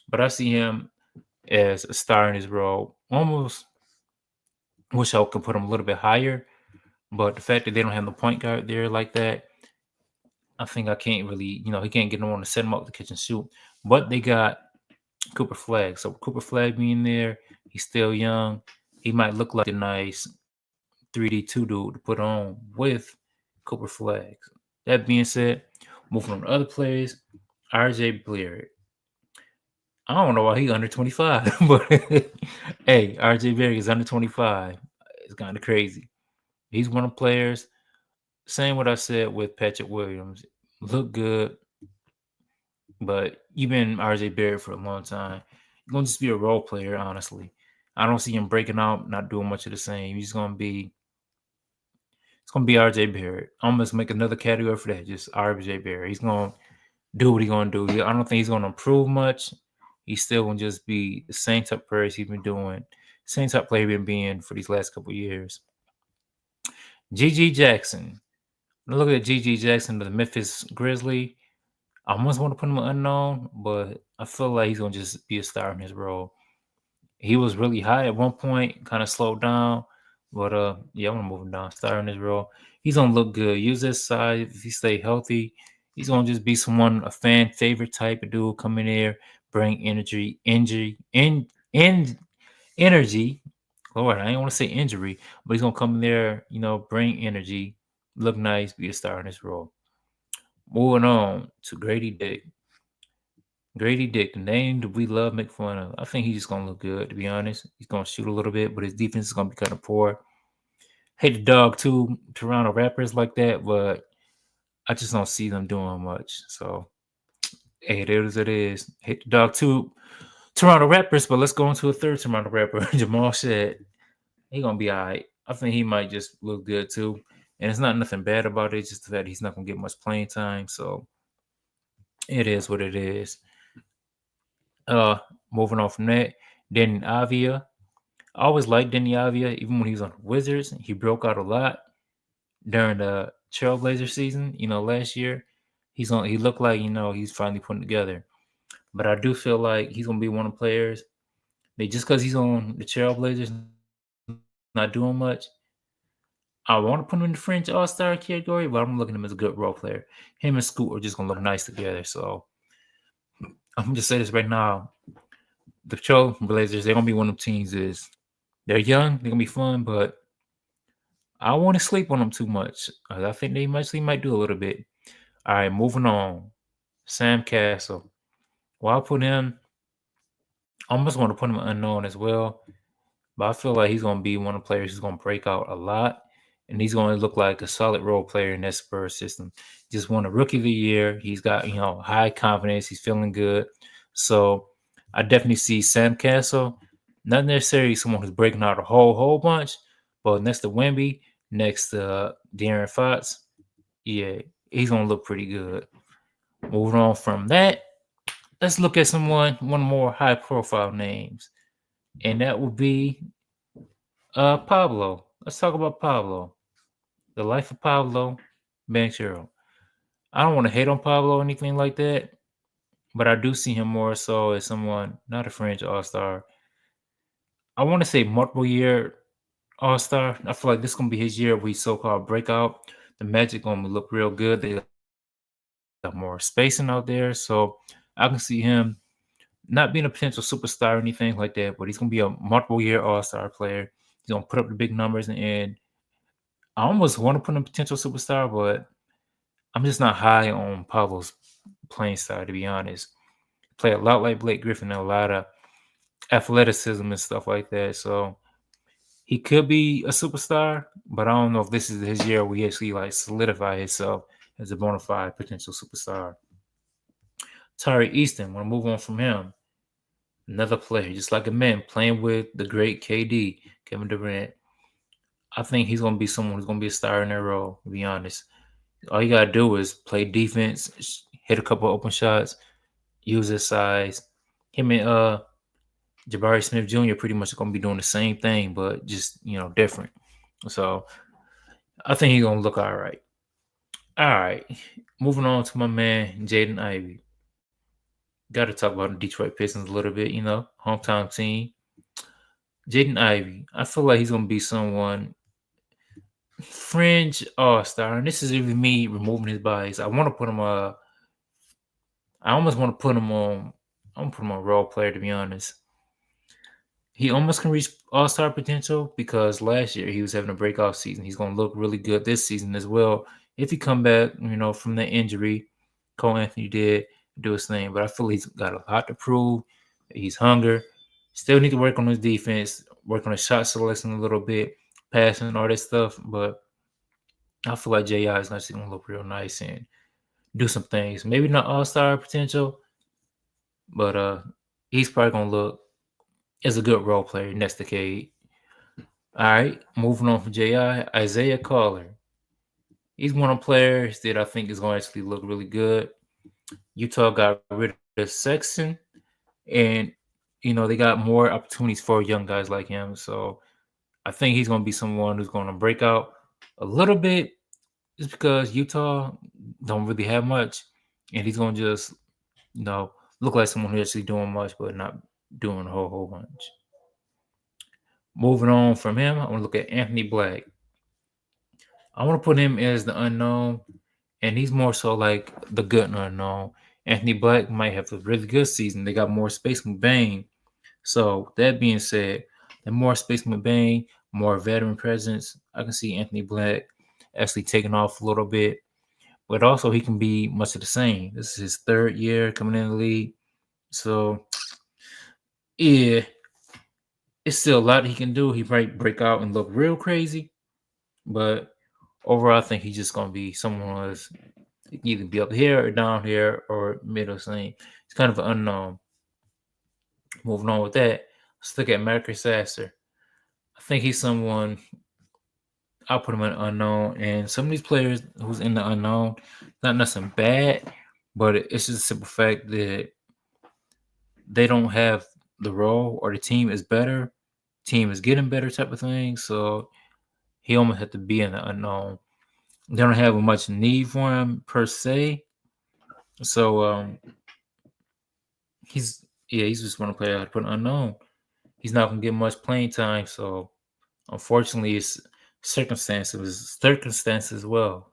Speaker 1: but I see him as a star in his role. Almost wish I could put him a little bit higher, but the fact that they don't have the point guard there like that, I think I can't really, he can't get no one to set him up to catch and shoot. But they got Cooper Flag. So Cooper Flag being there, he's still young. He might look like a nice 3D2 dude to put on with Cooper Flag. That being said, moving on to other players, RJ Barrett. I don't know why he's under 25, but hey, RJ Barrett is under 25. It's kind of crazy. He's one of the players. Same what I said with Patrick Williams. Look good, but you've been RJ Barrett for a long time. You're gonna just be a role player, honestly. I don't see him breaking out, not doing much of the same. He's gonna be RJ Barrett. I'm gonna make another category for that. Just RJ Barrett. He's gonna do what he's gonna do. I don't think he's gonna improve much. He's still gonna just be the same type of player he's been doing, same type of player he's been being for these last couple of years. GG Jackson. Look at GG Jackson, the Memphis Grizzly. I almost want to put him unknown, but I feel like he's gonna just be a star in his role. He was really high at one point, kind of slowed down, but yeah, I'm gonna move him down. Star in his role. He's gonna look good. Use his size if he stay healthy. He's gonna just be someone a fan favorite type of dude. Come in there, bring energy. Lord, I ain't want to say injury, but he's gonna come in there, bring energy, look nice, be a star in this role. Moving on to Grady Dick. Grady Dick, the name that we love make fun of. I think he's just gonna look good, to be honest. He's gonna shoot a little bit, but his defense is gonna be kind of poor. Hate the dog too, Toronto Raptors like that, but I just don't see them doing much. So hey, it is it is. Hate the dog too, Toronto Raptors, but let's go into a third Toronto Rapper, Jamal Shed. He gonna be all right. I think he might just look good too. And it's not nothing bad about it, just the fact he's not gonna get much playing time. So it is what it is. Uh Moving on from that, Denny Avia. I always liked Denny Avia, even when he was on the Wizards. He broke out a lot during the Trailblazer season, last year. He looked like, he's finally putting together. But I do feel like he's gonna be one of the players. They just because he's on the Trailblazers not doing much, I want to put him in the French All-Star category, but I'm looking at him as a good role player. Him and Scoot are just gonna look nice together. So I'm gonna just say this right now. The Trailblazers, they're gonna be one of the teams they're young, they're gonna be fun, but I don't want to sleep on them too much. I think they might do a little bit. All right, moving on. Sam Castle. Well, I put him. I almost want to put him unknown as well. But I feel like he's going to be one of the players who's going to break out a lot. And he's going to look like a solid role player in that Spurs system. Just won a rookie of the year. He's got, high confidence. He's feeling good. So I definitely see Sam Castle, not necessarily someone who's breaking out a whole bunch, but next to Wemby, next to De'Aaron Fox, yeah, he's going to look pretty good. Moving on from that, let's look at one more high profile names. And that would be Pablo. Let's talk about Pablo. The life of Pablo Banchero. I don't want to hate on Pablo or anything like that, but I do see him more so as someone, not a French All-Star. I want to say multiple year All-Star. I feel like this is going to be his year where he so-called breakout. The Magic going to look real good. They got more spacing out there. So I can see him not being a potential superstar or anything like that, but he's going to be a multiple year All-Star player. He's going to put up the big numbers, and I almost want to put him potential superstar, but I'm just not high on Pablo's playing style, to be honest. Play a lot like Blake Griffin and a lot of athleticism and stuff like that. So he could be a superstar, but I don't know if this is his year where he actually like solidify himself as a bona fide potential superstar. Tari Easton, want to move on from him. Another player, just like a man, playing with the great KD, Kevin Durant. I think he's gonna be someone who's gonna be a star in that role, to be honest. All you gotta do is play defense, hit a couple open shots, use his size. Him and Jabari Smith Jr. pretty much gonna be doing the same thing, but just different. So I think he's gonna look all right. All right, moving on to my man Jaden Ivey. Got to talk about the Detroit Pistons a little bit, hometown team. Jaden Ivey, I feel like he's gonna be someone fringe all-star, and this is even me removing his bias. I want to put him. I almost want to put him on. I'm gonna put him on role player, to be honest. He almost can reach all-star potential because last year he was having a breakout season. He's gonna look really good this season as well if he come back, from the injury. Cole Anthony did do his thing, but I feel he's got a lot to prove. He's hungry. Still need to work on his defense, work on his shot selection a little bit, passing all that stuff. But I feel like J.I. is actually gonna look real nice and do some things. Maybe not all-star potential, but he's probably gonna look as a good role player next decade. All right, moving on from J.I. Isaiah Caller. He's one of the players that I think is going to actually look really good. Utah got rid of Sexton, and they got more opportunities for young guys like him. So I think he's going to be someone who's going to break out a little bit, just because Utah don't really have much, and he's going to just look like someone who's actually doing much, but not doing a whole bunch. Moving on from him, I want to look at Anthony Black. I want to put him as the unknown, and he's more so like the good unknown. Anthony Black might have a really good season. They got more space with Bane. So that being said, the more space with Bane, more veteran presence. I can see Anthony Black actually taking off a little bit, but also he can be much of the same. This is his third year coming in the league, so yeah, it's still a lot he can do. He might break out and look real crazy, but overall, I think he's just gonna be someone who's he can either be up here or down here or middle same. It's kind of an unknown. Moving on with that, let's look at Marcus Sasser. I think he's someone I'll put him in unknown. And some of these players who's in the unknown, not nothing bad, but it's just a simple fact that they don't have the role or the team is better, team is getting better type of thing. So he almost had to be in the unknown. They don't have much need for him per se. So he's just one player I put unknown. He's not gonna get much playing time. So unfortunately, it's circumstances as well.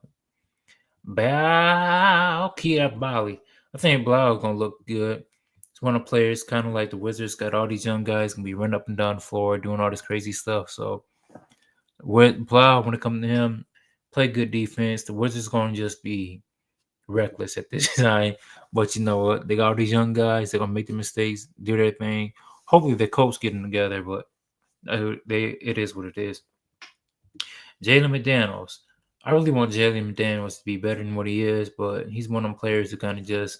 Speaker 1: Kia Bali. I think Blau is gonna look good. It's one of the players kind of like the Wizards, got all these young guys gonna be running up and down the floor doing all this crazy stuff. So with Blau, when it comes to him, play good defense. The Wizards gonna just be reckless at this time. But you know what? They got all these young guys. They're gonna make the mistakes, do their thing. Hopefully, the coach getting together. But it is what it is. Jalen McDaniels. I really want Jalen McDaniels to be better than what he is, but he's one of them players who kind of just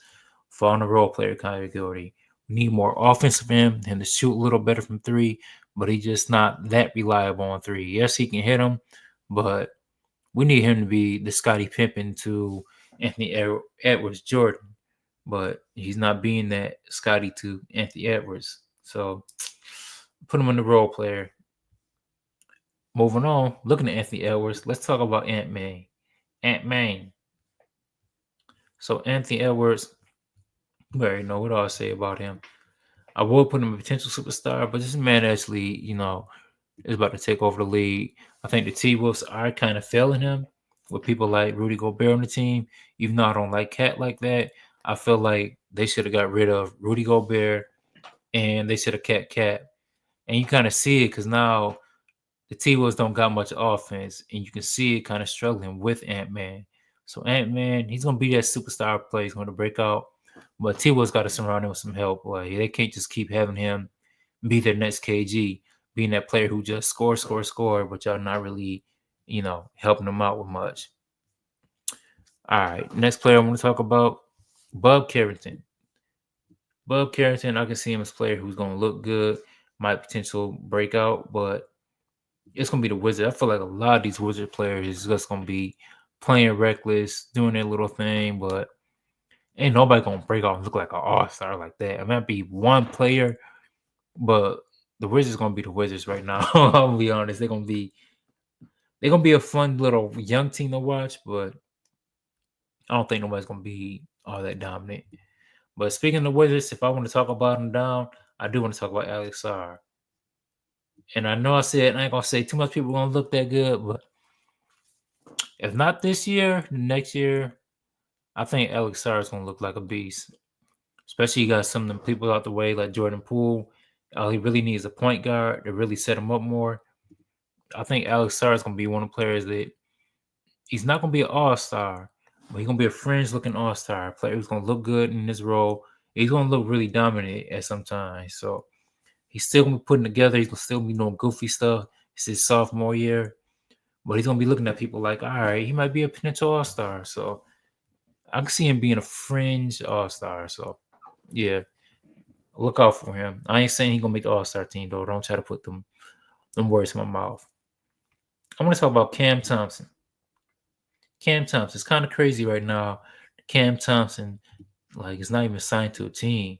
Speaker 1: fall in the role player category. We need more offense from him to shoot a little better from three, but he's just not that reliable on three. Yes, he can hit them, but we need him to be the Scottie Pippen to Anthony Edwards Jordan, but he's not being that Scottie to Anthony Edwards. So put him in the role player. Moving on, looking at Anthony Edwards, let's talk about Ant-Man. Ant-Man. So Anthony Edwards, we already know what I'll say about him. I will put him a potential superstar, but this man actually, is about to take over the league. I think the T-Wolves are kind of failing him with people like Rudy Gobert on the team. Even though I don't like Cat like that, I feel like they should have got rid of Rudy Gobert and they should have kept Cat. And you kind of see it because now the T-Wolves don't got much offense, and you can see it kind of struggling with Ant-Man. So Ant-Man, he's gonna be that superstar player. He's gonna break out, but T-Wolves got to surround him with some help. Like they can't just keep having him be their next KG, being that player who just score, but y'all not really, helping them out with much. All right, next player I want to talk about, Bub Carrington. Bub Carrington, I can see him as a player who's gonna look good, might potential breakout, but it's gonna be the Wizard. I feel like a lot of these Wizard players is just gonna be playing reckless, doing their little thing, but ain't nobody gonna break off and look like an all-star like that. It might be one player, but the Wizards gonna be the Wizards right now. I'll be honest. They're gonna be a fun little young team to watch, but I don't think nobody's gonna be all that dominant. But speaking of the Wizards, if I want to talk about them down, I do want to talk about Alex Sarr. And I know I said I ain't gonna say too much people gonna look that good, but if not this year, next year, I think Alex Sarr is gonna look like a beast. Especially you got some of them people out the way like Jordan Poole. He really needs a point guard to really set him up more. I think Alex Sarr is gonna be one of the players that he's not gonna be an all-star, but he's gonna be a fringe-looking all-star player who's gonna look good in this role. He's gonna look really dominant at some time. So he's still gonna be putting together. He's gonna still be doing goofy stuff. It's his sophomore year, but he's gonna be looking at people like, all right, he might be a potential all-star. So I can see him being a fringe all-star. So yeah, look out for him. I ain't saying he's gonna make the all-star team though. Don't try to put them words in my mouth. I want to talk about Cam Thompson. Cam Thompson. It's kind of crazy right now. Cam Thompson, like, is not even signed to a team.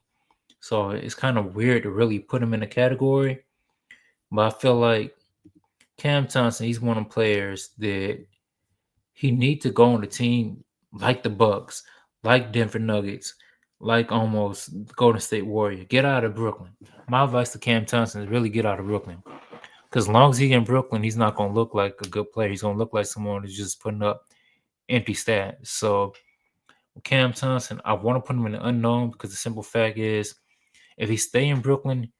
Speaker 1: So it's kind of weird to really put him in a category. But I feel like Cam Thompson, he's one of the players that he need to go on the team like the Bucks, like Denver Nuggets, like almost Golden State Warrior. Get out of Brooklyn. My advice to Cam Thompson is really get out of Brooklyn. Because as long as he's in Brooklyn, he's not going to look like a good player. He's going to look like someone who's just putting up empty stat. So Cam Thompson, I want to put him in the unknown because the simple fact is, if he stay in Brooklyn,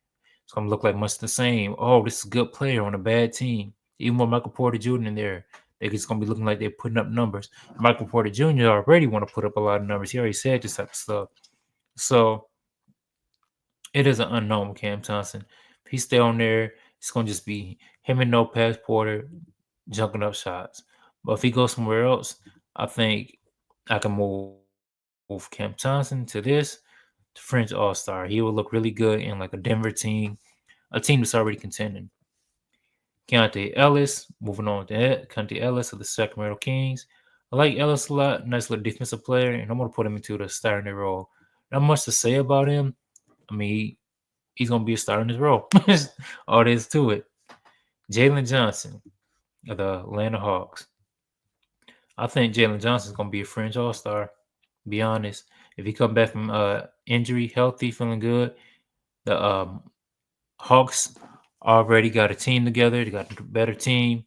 Speaker 1: it's gonna look like much the same. Oh, this is a good player on a bad team. Even with Michael Porter Jr. in there, they're just gonna be looking like they're putting up numbers. Michael Porter Jr. already want to put up a lot of numbers. He already said this type of stuff. So it is an unknown with Cam Thompson. If he stay on there, it's gonna just be him and no pass Porter junking up shots. But if he goes somewhere else, I think I can move Cam Thompson to this to French All Star. He will look really good in like a Denver team, a team that's already contending. Keontae Ellis, moving on to that. Keontae Ellis of the Sacramento Kings. I like Ellis a lot. Nice little defensive player, and I'm gonna put him into the starting role. Not much to say about him. I mean, he's gonna be a star in his role. All there is to it. Jalen Johnson of the Atlanta Hawks. I think Jalen Johnson's gonna be a fringe All Star. Be honest, if he come back from injury, healthy, feeling good, the Hawks already got a team together. They got a better team,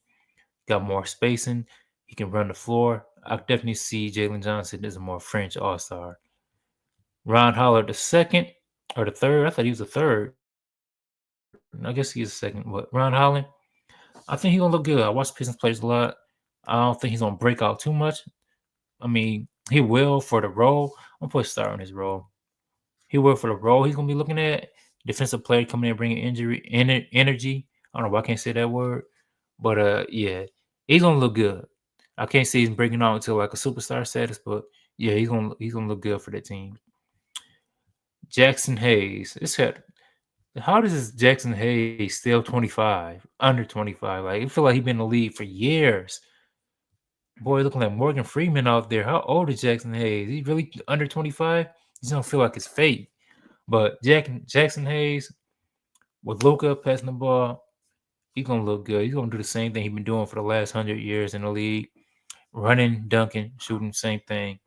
Speaker 1: got more spacing. He can run the floor. I definitely see Jalen Johnson as a more fringe All Star. Ron Holler the second or the third. I thought he was the third. I guess he's the second. But Ron Holland, I think he's gonna look good. I watch Pistons players a lot. I don't think he's gonna break out too much. I mean, he will for the role. I'm gonna put a star on his role. He will for the role he's gonna be looking at. Defensive player coming in bringing energy. I don't know why I can't say that word, but yeah, he's gonna look good. I can't say he's breaking out until like a superstar status, but yeah, he's gonna look good for that team. Jackson Hayes. How does this Jackson Hayes still 25, under 25? Like, I feel like he's been in the league for years. Boy, looking like Morgan Freeman out there. How old is Jackson Hayes? He really under 25? He don't feel like it's fake. But Jackson Hayes with Luka passing the ball, he's gonna look good. He's gonna do the same thing he's been doing for the last 100 years in the league. Running, dunking, shooting, same thing.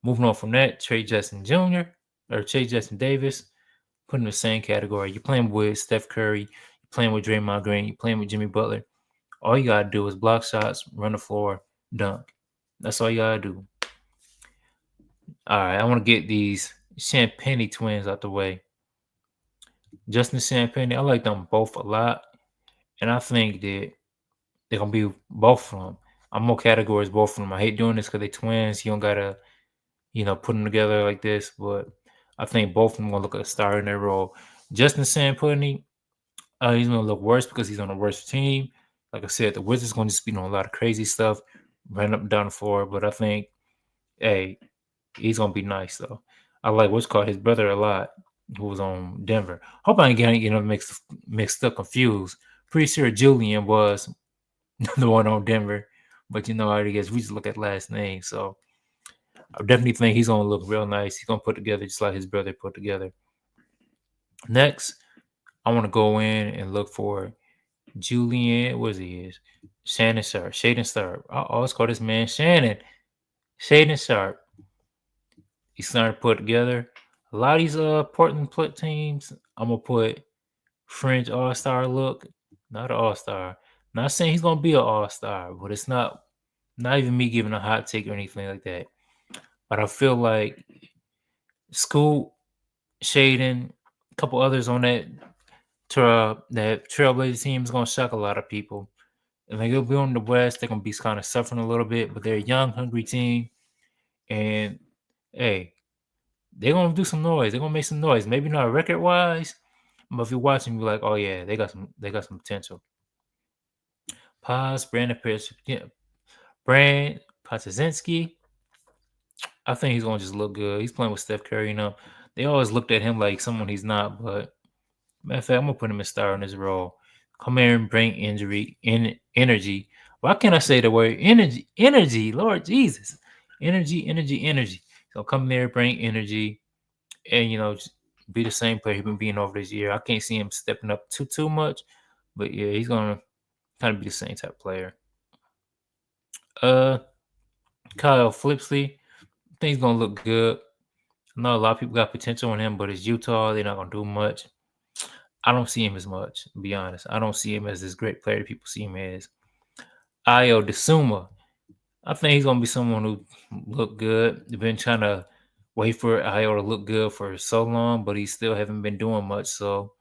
Speaker 1: Moving on from that, Trey Justin Jr. or Trey Justin Davis, put in the same category. You're playing with Steph Curry, you're playing with Draymond Green, you're playing with Jimmy Butler. All you gotta do is block shots, run the floor, dunk. That's all you gotta do. All right, I want to get these Champagne twins out the way. Justin Champagne, I like them both a lot, and I think that they're gonna be both of them. I'm more categories both of them. I hate doing this because they twins. You don't gotta, put them together like this, but I think both of them gonna look like a star in their role. Justin Champagne, he's gonna look worse because he's on a worse team. Like I said, the Wizards gonna just be doing a lot of crazy stuff, running up and down the floor. But I think, hey, he's gonna be nice though. I like what's called his brother a lot, who was on Denver. Hope I ain't getting mixed up, confused. Pretty sure Julian was the one on Denver, but I guess we just look at last name. So I definitely think he's gonna look real nice. He's gonna put together just like his brother put together. Next, I want to go in and look for Julian. What he is? Shannon Sharp. Shaden Sharp. I always call this man Shannon. Shaden Sharp. He's starting to put together. A lot of these Portland teams, I'm gonna put fringe all-star look, not an all-star. Not saying he's gonna be an all-star, but it's not even me giving a hot take or anything like that. But I feel like Scoot, Shaden, a couple others on that Trailblazer team is gonna shock a lot of people. And they'll be on the West, they're gonna be kind of suffering a little bit, but they're a young, hungry team. And hey, they're gonna do some noise. They're gonna make some noise. Maybe not record wise, but if you're watching, you're like, oh yeah, they got some potential. Brand Pazinski. I think he's gonna just look good. He's playing with Steph Curry, They always looked at him like someone he's not, but matter of fact, I'm gonna put him in star in his role. Come here and bring energy. Why can't I say the word energy? Energy, Lord Jesus. Energy. So come there, bring energy, and just be the same player he's been being over this year. I can't see him stepping up too much, but yeah, he's gonna kind of be the same type of player. Kyle Flipsley, I think he's gonna look good. I know a lot of people got potential in him, but it's Utah. They're not gonna do much. I don't see him as much, to be honest. I don't see him as this great player people see him as. Ayo Desuma. I think he's gonna be someone who look good. They've been trying to wait for Io to look good for so long, but he still haven't been doing much. So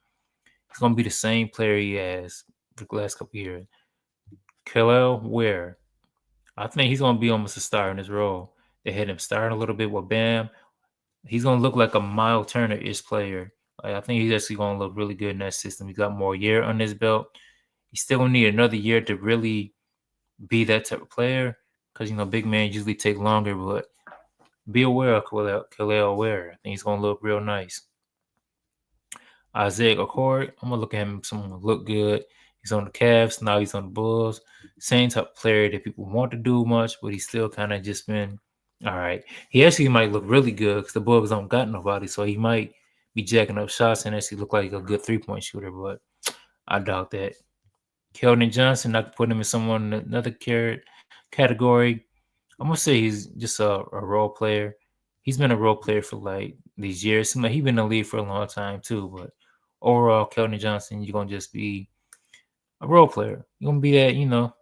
Speaker 1: he's gonna be the same player he has for the last couple years. Khalil Ware, I think he's gonna be almost a star in his role. They had him starting a little bit with Bam. He's gonna look like a Miles Turner-ish player. Like, I think he's actually gonna look really good in that system. He got more year on his belt. He still gonna need another year to really be that type of player because big men usually take longer. But be aware of Khalil Ware. I think he's gonna look real nice. Isaiah Accord, I'm gonna look at him. Someone who look good. He's on the Cavs now. He's on the Bulls. Same type of player that people want to do much, but he's still kind of just been all right. He actually might look really good because the Bulls don't got nobody, so he might be jacking up shots and actually look like a good 3-point shooter. But I doubt that. Keldon Johnson, I could put him in someone in another category. I'm gonna say he's just a role player. He's been a role player for like these years. Seems like he's been in the league for a long time too. But overall, Keldon Johnson, you're gonna just be a role player. You're gonna be that,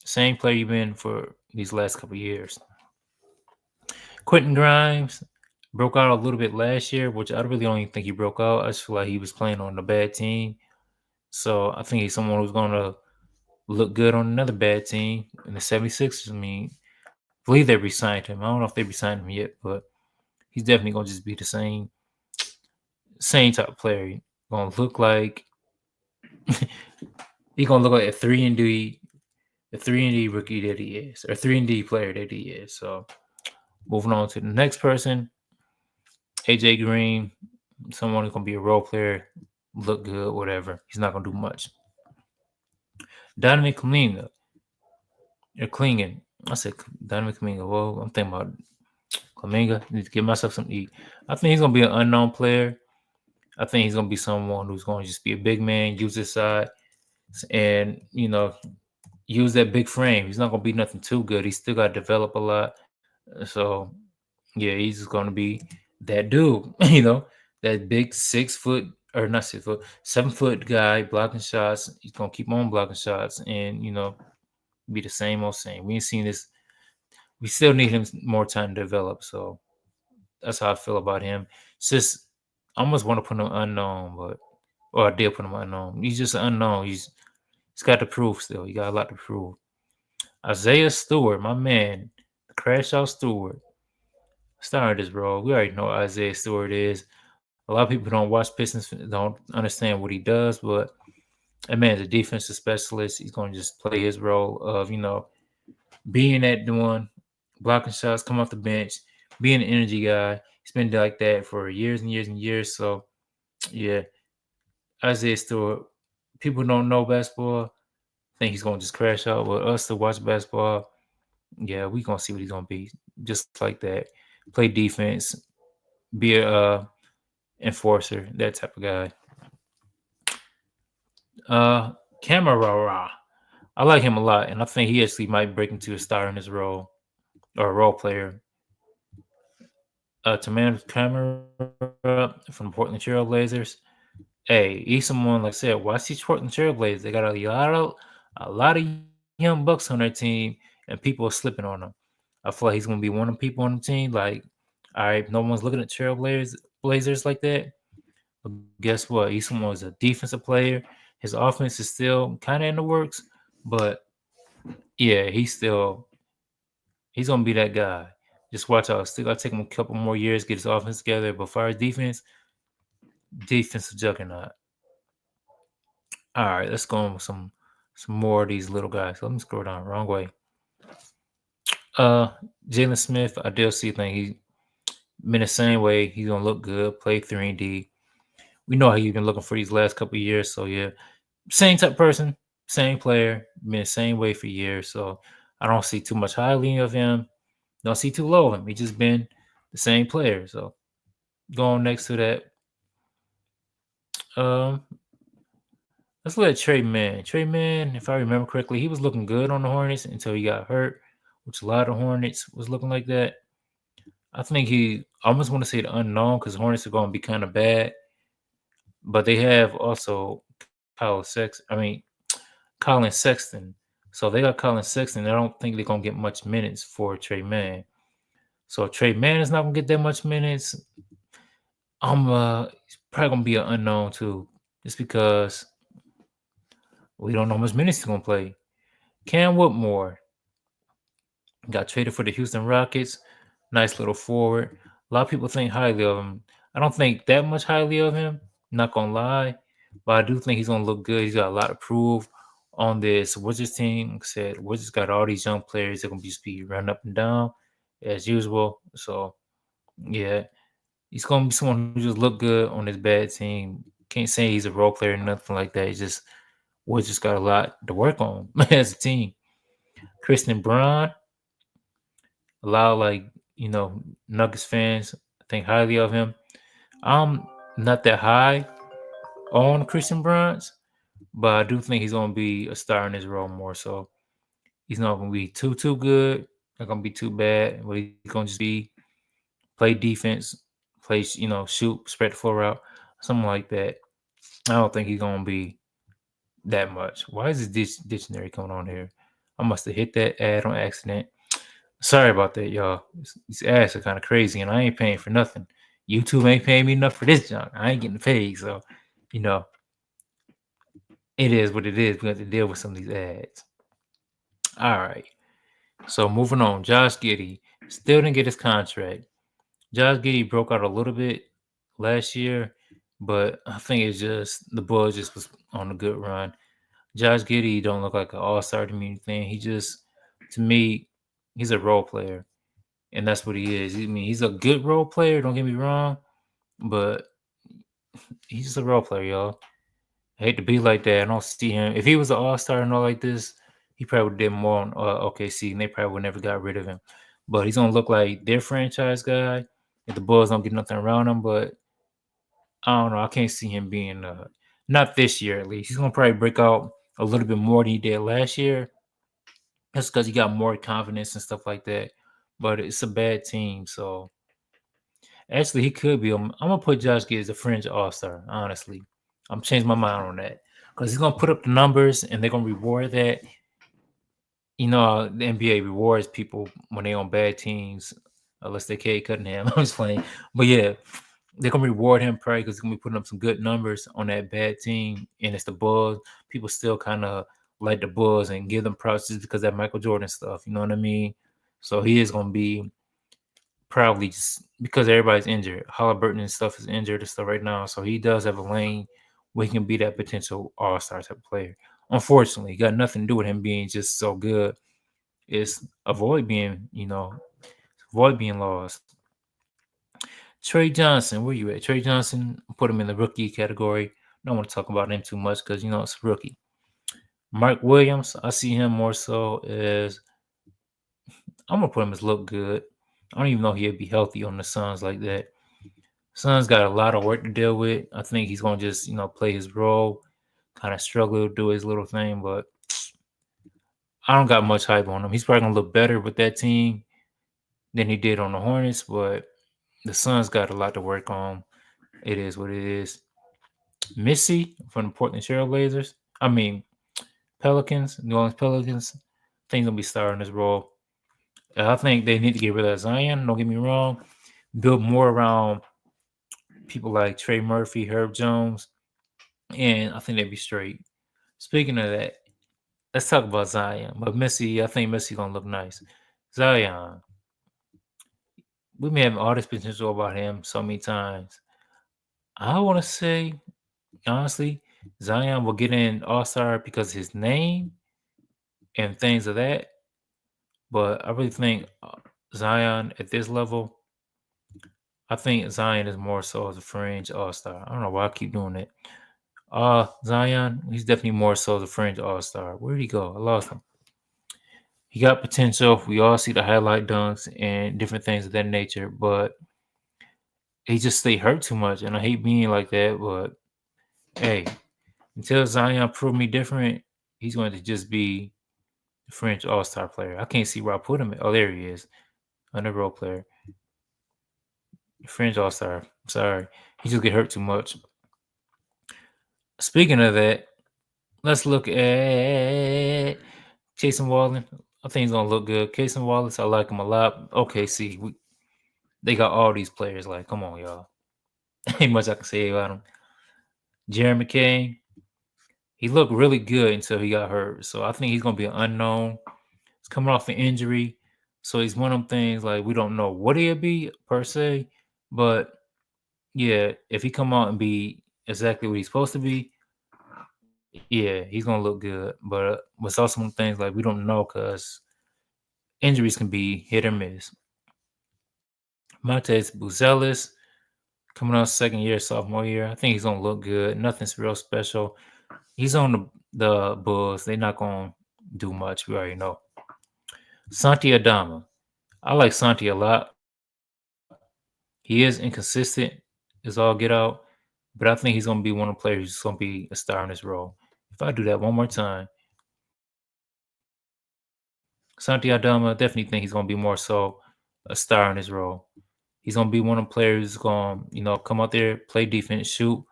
Speaker 1: same player you've been for these last couple of years. Quentin Grimes broke out a little bit last year, which I really don't even think he broke out. I just feel like he was playing on a bad team. So I think he's someone who's gonna look good on another bad team in the 76ers. I believe they re-signed him. I don't know if they re-signed him yet, but he's definitely gonna just be the same type of player. Gonna look like he's gonna look like a 3-and-D rookie that he is, or 3-and-D player that he is. So moving on to the next person, AJ Green, someone who's gonna be a role player, look good, whatever. He's not gonna do much. Donovan Kuminga, or Klingen. I said Donovan Kuminga. Well, I'm thinking about Kuminga. Need to give myself something to eat. I think he's gonna be an unknown player. I think he's gonna be someone who's gonna just be a big man, use his side, and use that big frame. He's not gonna be nothing too good. He's still got to develop a lot. So yeah, he's just gonna be that dude. That big 6 foot or not 6 foot, 7 foot guy blocking shots. He's gonna keep on blocking shots, and be the same old same. We ain't seen this. We still need him more time to develop. So that's how I feel about him. It's just I almost want to put him unknown, or I did put him unknown. He's just unknown. He's got to prove still. He got a lot to prove. Isaiah Stewart, my man, Crash Out Stewart, starting this role. We already know what Isaiah Stewart is. A lot of people don't watch Pistons, don't understand what he does, but that man's a defensive specialist. He's going to just play his role of, being that one, blocking shots, come off the bench, being an energy guy. He's been like that for years and years and years. So, yeah, Isaiah Stewart, people don't know basketball, think he's going to just crash out. But us to watch basketball, yeah, we going to see what he's going to be. Just like that. Play defense, be a enforcer, that type of guy. Camera, I like him a lot, and I think he actually might break into a star in his role, or a role player. Taman Camera from the Portland Trail Blazers. Hey, he's someone, like I said, watch these Portland Trail Blazers. They got a lot of young bucks on their team, and people are slipping on them. I feel like he's gonna be one of the people on the team. Like, all right, no one's looking at Trail Blazers like that. But guess what? He's someone who's a defensive player. His offense is still kind of in the works, but yeah, he's gonna be that guy. Just watch out. Still gotta take him a couple more years to get his offense together. But for his defensive juggernaut. All right, let's go on with some more of these little guys. Let me scroll down the wrong way. Jalen Smith, I do see thing. He been the same way. He's gonna look good, play 3-and-D. We know how he's been looking for these last couple of years. So yeah, same type of person, same player, been the same way for years. So I don't see too much highly of him. Don't see too low of him. He just been the same player. So going next to that. Let's look at Trey Man. Trey Man, if I remember correctly, he was looking good on the Hornets until he got hurt, which a lot of Hornets was looking like that. I think I almost want to say the unknown because Hornets are going to be kind of bad, but they have also Colin Sexton. So they got Colin Sexton. I don't think they're gonna get much minutes for Trey Mann. So if Trey Mann is not gonna get that much minutes, he's probably gonna be an unknown too, just because we don't know how much minutes he's gonna play. Cam Whitmore got traded for the Houston Rockets. Nice little forward. A lot of people think highly of him. I don't think that much highly of him. Not gonna lie, but I do think he's gonna look good. He's got a lot to prove on this Wizards team. Like I said, Wizards got all these young players that gonna just be running up and down as usual. So yeah, he's gonna be someone who just look good on this bad team. Can't say he's a role player or nothing like that. It's just Wizards got a lot to work on as a team. Christian Braun, a lot of Nuggets fans think highly of him. I'm not that high on Christian Bruns, but I do think he's gonna be a star in his role more. So he's not gonna be too good, not gonna be too bad. But he's gonna just be play defense, play shoot, spread the floor out, something like that. I don't think he's gonna be that much. Why is this dictionary coming on here? I must have hit that ad on accident. Sorry about that, y'all. These ads are kind of crazy, and I ain't paying for nothing. YouTube ain't paying me enough for this junk. I ain't getting paid, so you know it is what it is. We have to deal with some of these ads. All right. So moving on, Josh Giddey still didn't get his contract. Josh Giddey broke out a little bit last year, but I think it's just the Bulls just was on a good run. Josh Giddey don't look like an all-star to me. Anything. He just, to me, he's a role player, and that's what he is. I mean, he's a good role player. Don't get me wrong, but he's just a role player, y'all. I hate to be like that. I don't see him. If he was an all-star and all like this, he probably would did more on OKC, and they probably would never got rid of him. But he's gonna look like their franchise guy if the Bulls don't get nothing around him. But I don't know. I can't see him being not this year at least. He's gonna probably break out a little bit more than he did last year. That's because he got more confidence and stuff like that. But it's a bad team, so actually he could be. I'm gonna put Josh Giddey as a fringe all-star. Honestly, I'm changing my mind on that because he's gonna put up the numbers and they're gonna reward that. You know, the NBA rewards people when they on bad teams, unless they Cade Cunningham. I'm just playing, but yeah, they're gonna reward him probably because he's gonna be putting up some good numbers on that bad team, and it's the Bulls. People still kind of like the Bulls and give them props just because that Michael Jordan stuff. You know what I mean? So he is gonna be probably just because everybody's injured. Halliburton and stuff is injured and stuff right now, so he does have a lane where he can be that potential all-star type player. Unfortunately, it got nothing to do with him being just so good. It's avoid being lost. Trey Johnson, where you at? Trey Johnson, put him in the rookie category. Don't want to talk about him too much because it's a rookie. Mark Williams, I see him more so as I'm gonna put him as look good. I don't even know he'd be healthy on the Suns like that. Suns got a lot of work to deal with. I think he's gonna just play his role, kind of struggle to do his little thing, but I don't got much hype on him. He's probably gonna look better with that team than he did on the Hornets, but the Suns got a lot to work on. It is what it is. Missy from the Portland Trailblazers. I mean Pelicans, New Orleans Pelicans. I think he's gonna be starting this role. I think they need to get rid of Zion. Don't get me wrong. Build more around people like Trey Murphy, Herb Jones, and I think they'd be straight. Speaking of that, let's talk about Zion. But Missy, I think Missy gonna look nice. Zion, we may have all this potential about him so many times. I want to say, honestly, Zion will get in All-Star because of his name and things of that. But I really think Zion at this level, I think Zion is more so as a fringe All-Star. I don't know why I keep doing it. Zion, he's definitely more so as a fringe All-Star. Where'd he go? I lost him. He got potential. We all see the highlight dunks and different things of that nature, but he just stay hurt too much. And I hate being like that, but hey, until Zion prove me different, he's going to just be a French all-star player. I can't see where I put him. Oh, there he is. Another role player. French all-star. Sorry. He just get hurt too much. Speaking of that, let's look at Jason Wallen, I think he's gonna look good. Jason Wallace, I like him a lot. Okay, see, they got all these players. Like, come on, y'all. Ain't much I can say about him. Jeremy McCain, he looked really good until he got hurt. So I think he's gonna be an unknown. He's coming off an injury, so he's one of them things like we don't know what he'll be per se, but yeah, if he come out and be exactly what he's supposed to be, yeah, he's gonna look good. But with also some things like we don't know because injuries can be hit or miss. Montez Buzelis coming on second year, sophomore year. I think he's gonna look good. Nothing's real special. He's on the Bulls. They're not gonna do much. We already know. Santi Adama. I like Santi a lot. He is inconsistent, is all get out, but I think he's gonna be one of the players who's gonna be a star in his role. If I do that one more time, Santi Adama, I definitely think he's gonna be more so a star in his role. He's gonna be one of the players who's gonna, come out there, play defense, shoot,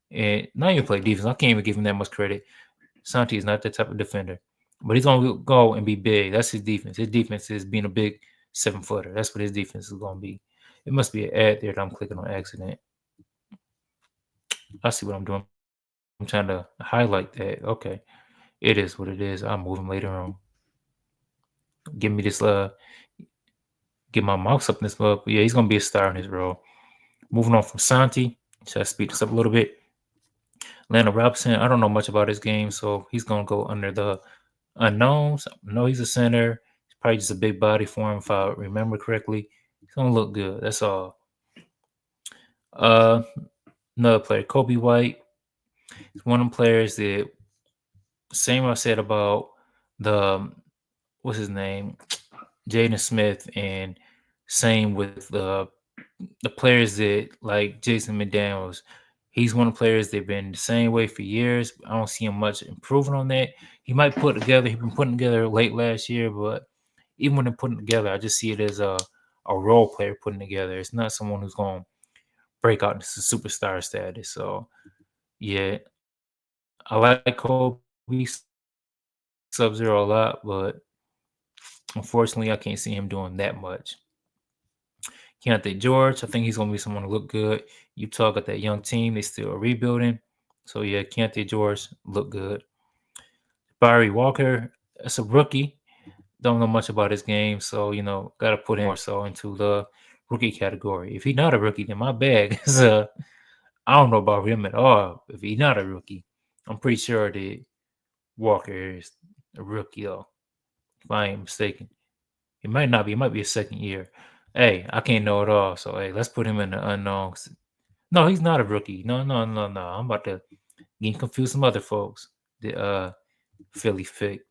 Speaker 1: and not even play defense. I can't even give him that much credit. Santi is not that type of defender, but he's gonna go and be big. That's his defense. His defense is being a big 7-footer. That's what his defense is gonna be. It must be an ad there that I'm clicking on accident. I see what I'm doing. I'm trying to highlight that. Okay, it is what it is. I'll move him later on. Give me this get my mouse up in this mug. But yeah, he's gonna be a star in his role. Moving on from Santi, should I speed this up a little bit? Landon Robinson, I don't know much about his game, so he's gonna go under the unknowns. I know he's a center. He's probably just a big body for him, if I remember correctly. He's gonna look good. That's all. Uh, Another player, Kobe White. He's one of them players that same I said about the what's his name, Jaden Smith, and same with the players that like Jason McDaniels. He's one of the players that've been the same way for years. I don't see him much improving on that. He might put together. He's been putting together late last year, but even when they're putting together, I just see it as a role player putting together. It's not someone who's going to break out into superstar status. So yeah, I like Kobe Sub-Zero a lot, but unfortunately, I can't see him doing that much. Keontae George, I think he's gonna be someone to look good. Utah got that young team; they still are rebuilding. So yeah, Keontae George look good. Barry Walker, that's a rookie. Don't know much about his game, so gotta put him more so into the rookie category. If he's not a rookie, then my bag is I don't know about him at all. If he's not a rookie, I'm pretty sure that Walker is a rookie though, if I ain't mistaken. It might not be. It might be a second year. Hey, I can't know it all. So hey, let's put him in the unknowns. No, he's not a rookie. No, no, no, no. I'm about to get confused some other folks. The Philly Fit.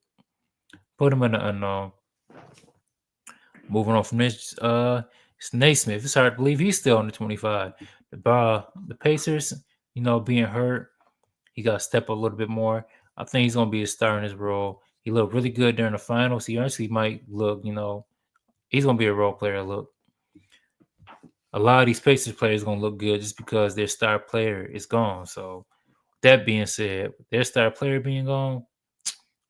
Speaker 1: Put him in the unknown. Moving on from this, it's Naismith. It's hard to believe he's still on the 25. The Pacers, being hurt, he got to step up a little bit more. I think he's gonna be a star in his role. He looked really good during the finals. He actually might look, he's gonna be a role player. Look, a lot of these Pacers players gonna look good just because their star player is gone. So that being said, their star player being gone,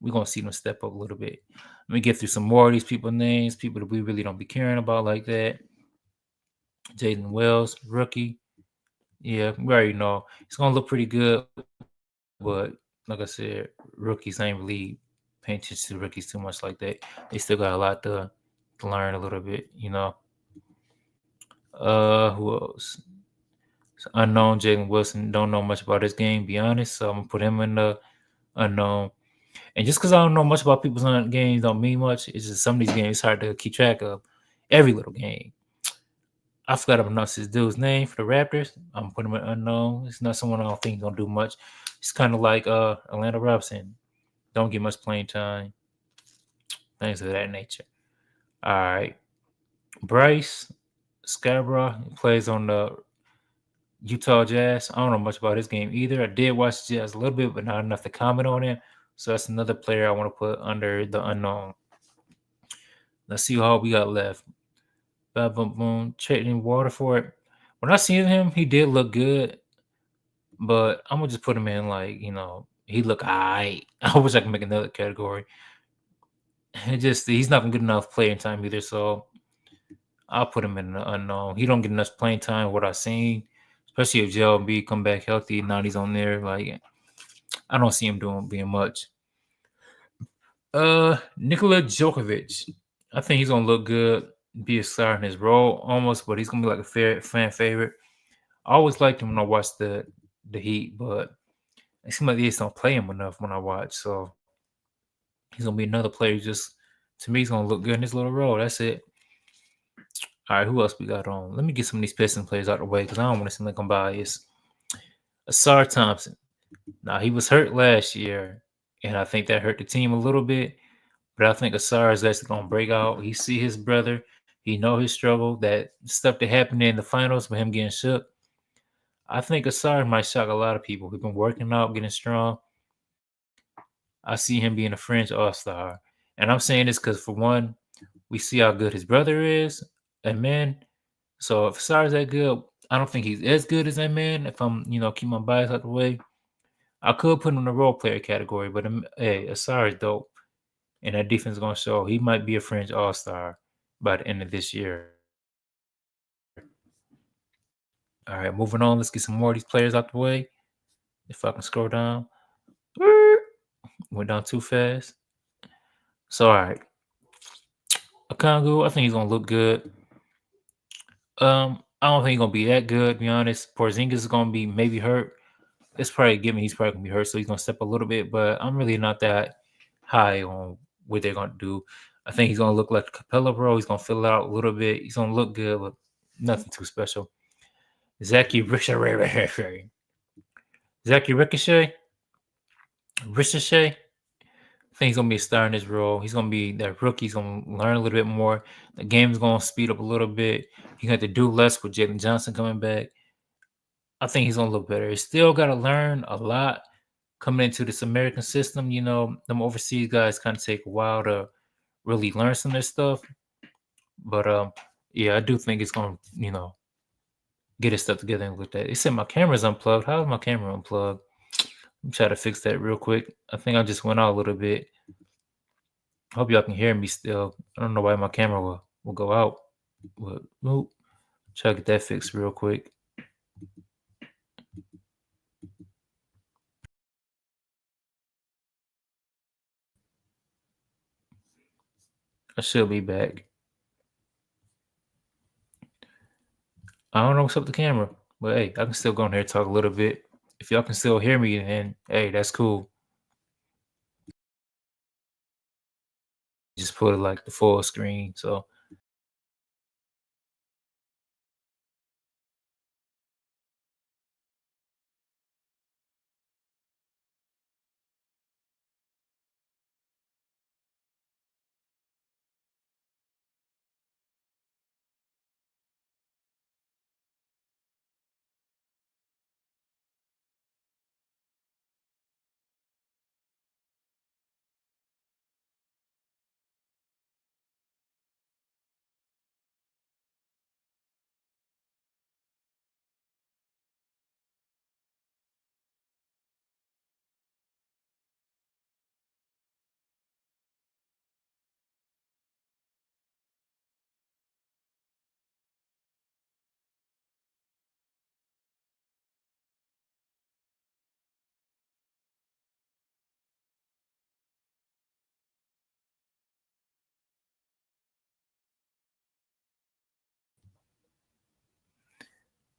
Speaker 1: we're gonna see them step up a little bit. Let me get through some more of these people names, people that we really don't be caring about like that. Jaden Wells, rookie. Yeah, we already know it's gonna look pretty good, but like I said, rookies ain't really paying attention to the rookies too much like that. They still got a lot to learn a little bit, Who else? It's unknown Jalen Wilson. Don't know much about his game, be honest. So I'm gonna put him in the unknown. And just because I don't know much about people's games don't mean much. It's just some of these games it's hard to keep track of. Every little game. I forgot to pronounce this dude's name for the Raptors. I'm putting him in unknown. It's not someone I don't think gonna do much. It's kind of like Atlanta Robinson. Don't get much playing time. Things of that nature. All right. Bryce Scarborough plays on the Utah Jazz. I don't know much about his game either. I did watch Jazz a little bit, but not enough to comment on it. So that's another player I want to put under the unknown. Let's see how we got left. Boom, boom, boom. Trading Waterford. When I seen him, he did look good, but I'm gonna just put him in like he look alright. I wish I could make another category. It just he's not gonna get enough playing time either. So I'll put him in the unknown. He don't get enough playing time. What I've seen, especially if JLB come back healthy. Now he's on there. Like I don't see him doing being much. Nikola Djokovic. I think he's gonna look good, be a star in his role almost, but he's gonna be like a fan favorite. I always liked him when I watched the Heat, but it seems like they just don't play him enough when I watch. So he's gonna be another player. Just to me, he's gonna look good in his little role. That's it. All right, who else we got on? Let me get some of these Pistons players out the way because I don't want to seem like I'm biased. Asar Thompson. Now he was hurt last year, and I think that hurt the team a little bit. But I think Asar is actually gonna break out. He see his brother. He know his struggle. That stuff that happened in the finals with him getting shook. I think Asar might shock a lot of people. He's been working out, getting strong. I see him being a fringe all-star. And I'm saying this because for one, we see how good his brother is, and man. So if Asar's that good, I don't think he's as good as that man. If I'm, keep my bias out the way, I could put him in the role player category. But hey, Asar is dope, and that defense is gonna show. He might be a fringe all-star by the end of this year. All right, moving on. Let's get some more of these players out the way. If I can scroll down, went down too fast. So all right, Akangu, I think he's gonna look good. I don't think he's gonna be that good. To be honest, Porzingis is gonna be maybe hurt. It's probably a given. He's probably gonna be hurt, so he's gonna step a little bit. But I'm really not that high on what they're gonna do. I think he's gonna look like Capella, bro. He's gonna fill it out a little bit. He's gonna look good, but nothing too special. Zachy Ricochet. Zachy Ricochet. I think he's gonna be a star in his role. He's gonna be that rookie. He's gonna learn a little bit more. The game's gonna speed up a little bit. He got to do less with Jalen Johnson coming back. I think he's gonna look better. He's still got to learn a lot coming into this American system. Them overseas guys kind of take a while to really learn some of this stuff. But yeah, I do think it's gonna get his stuff together and look at. It said my camera's unplugged. How is my camera unplugged? I'm trying to fix that real quick. I think I just went out a little bit. Hope y'all can hear me still. I don't know why my camera will go out. But try to get that fixed real quick. I should be back. I don't know what's up with the camera, but hey, I can still go in here and talk a little bit. If y'all can still hear me, then hey, that's cool. Just put it like the full screen. So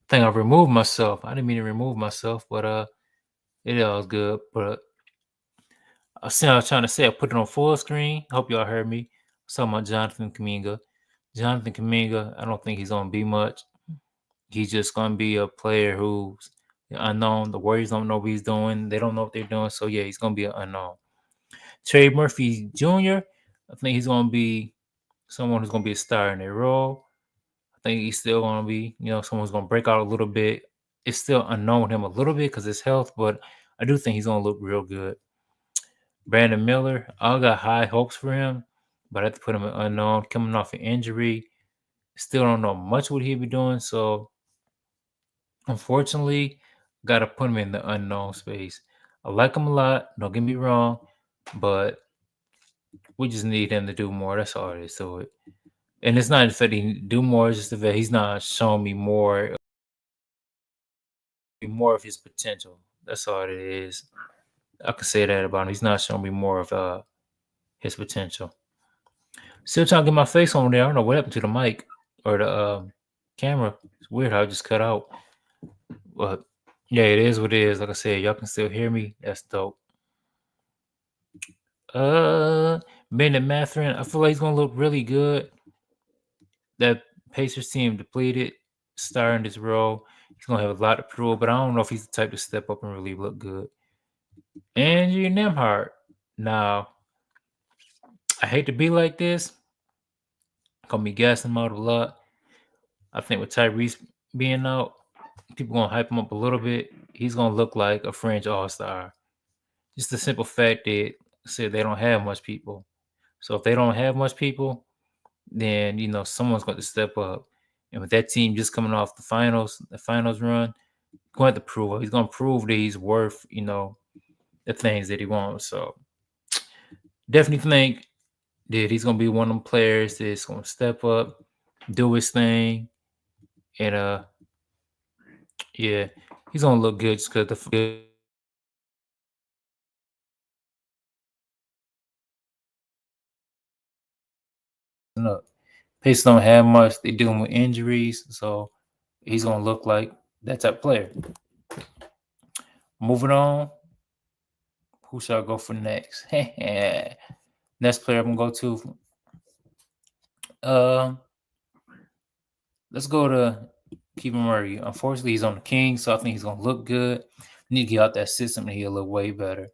Speaker 1: I think I removed myself. I didn't mean to remove myself, but it all was good. But I was trying to say I put it on full screen. Hope y'all heard me. I was talking about Jonathan Kaminga. Jonathan Kaminga, I don't think he's gonna be much. He's just gonna be a player who's unknown. The Warriors don't know what he's doing. They don't know what they're doing. So yeah, he's gonna be an unknown. Trey Murphy Jr., I think he's gonna be someone who's gonna be a star in their role. I think he's still gonna be, someone who's gonna break out a little bit. It's still unknown him a little bit because his health, but I do think he's gonna look real good. Brandon Miller, I got high hopes for him, but I have to put him in unknown. Coming off an injury, still don't know much what he'll be doing. So unfortunately, got to put him in the unknown space. I like him a lot. Don't get me wrong, but We just need him to do more. That's all it is to it. And it's not that he do more. It's just that he's not showing me more of his potential. That's all it is. I can say that about him. He's not showing me more of his potential. Still trying to get my face on there. I don't know what happened to the mic or the camera. It's weird how it just cut out. But yeah, it is what it is. Like I said, y'all can still hear me. That's dope. Bennett Matherin, I feel like he's gonna look really good. That Pacers team depleted, starting this role. He's gonna have a lot to prove, but I don't know if he's the type to step up and really look good. Andrew Nemhart. Now, I hate to be like this. Gonna be gassing him out a lot. I think with Tyrese being out, people gonna hype him up a little bit. He's gonna look like a fringe all-star. Just the simple fact that said they don't have much people. So if they don't have much people, then someone's going to step up. And with that team just coming off the finals run, going to prove it. He's going to prove that he's worth the things that he wants. So definitely think that he's going to be one of them players that's going to step up, do his thing, and yeah, he's going to look good just because the up. Pacers don't have much. They dealing with injuries, so he's gonna look like that type of player. Moving on, who should I go for next? Next player I'm gonna go to. Let's go to Kevin Murray. Unfortunately, he's on the Kings, so I think he's gonna look good. Need to get out that system, and he'll look way better.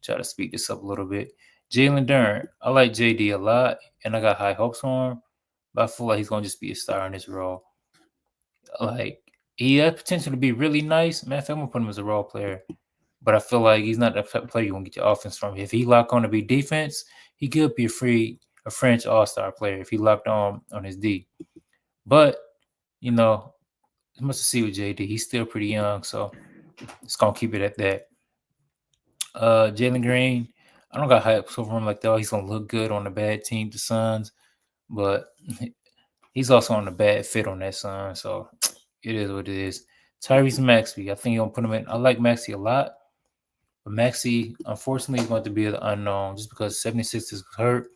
Speaker 1: Try to speed this up a little bit. Jalen Duren, I like JD a lot, and I got high hopes for him, but I feel like he's gonna just be a star in this role. Like he has potential to be really nice. Man, I'm gonna put him as a role player, but I feel like he's not the player you want to get your offense from. If he locked on to be defense, he could be a French all-star player if he locked on his D. But you must see with JD. He's still pretty young, so it's gonna keep it at that. Jalen Green, I don't got hype over him like that. He's gonna look good on a bad team, the Suns, but he's also on a bad fit on that Sun, so it is what it is. Tyrese Maxey, I think you're gonna put him in. I like Maxey a lot, but Maxey, unfortunately, is going to be the unknown just because 76ers was hurt,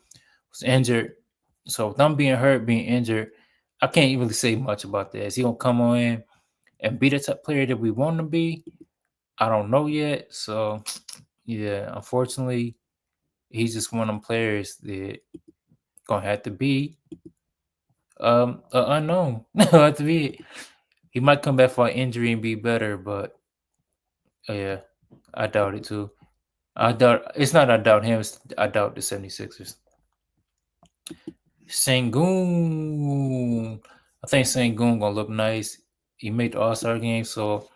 Speaker 1: was injured. So with them being hurt, being injured, I can't really say much about that. Is he gonna come on in and be the type player that we want him to be? I don't know yet. So yeah, unfortunately, he's just one of them players that gonna have to be an unknown. have to be. He might come back for an injury and be better, but yeah, I doubt it too. I doubt it's not I doubt him, I doubt the 76ers. Sengun. I think Sengun gonna look nice. He made the All-Star game, so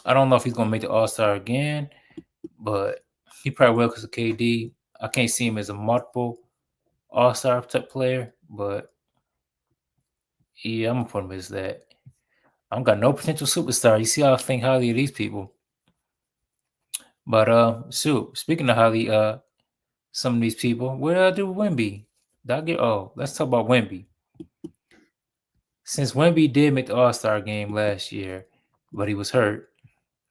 Speaker 1: I don't know if he's gonna make the All-Star again, but he probably will because of KD. I can't see him as a multiple All-Star type player, but yeah, I'm gonna put him as that. I don't got no potential superstar. You see how I think highly of these people. But speaking of highly some of these people, what did I do with Wemby? Let's talk about Wemby. Since Wemby did make the All-Star game last year, but he was hurt.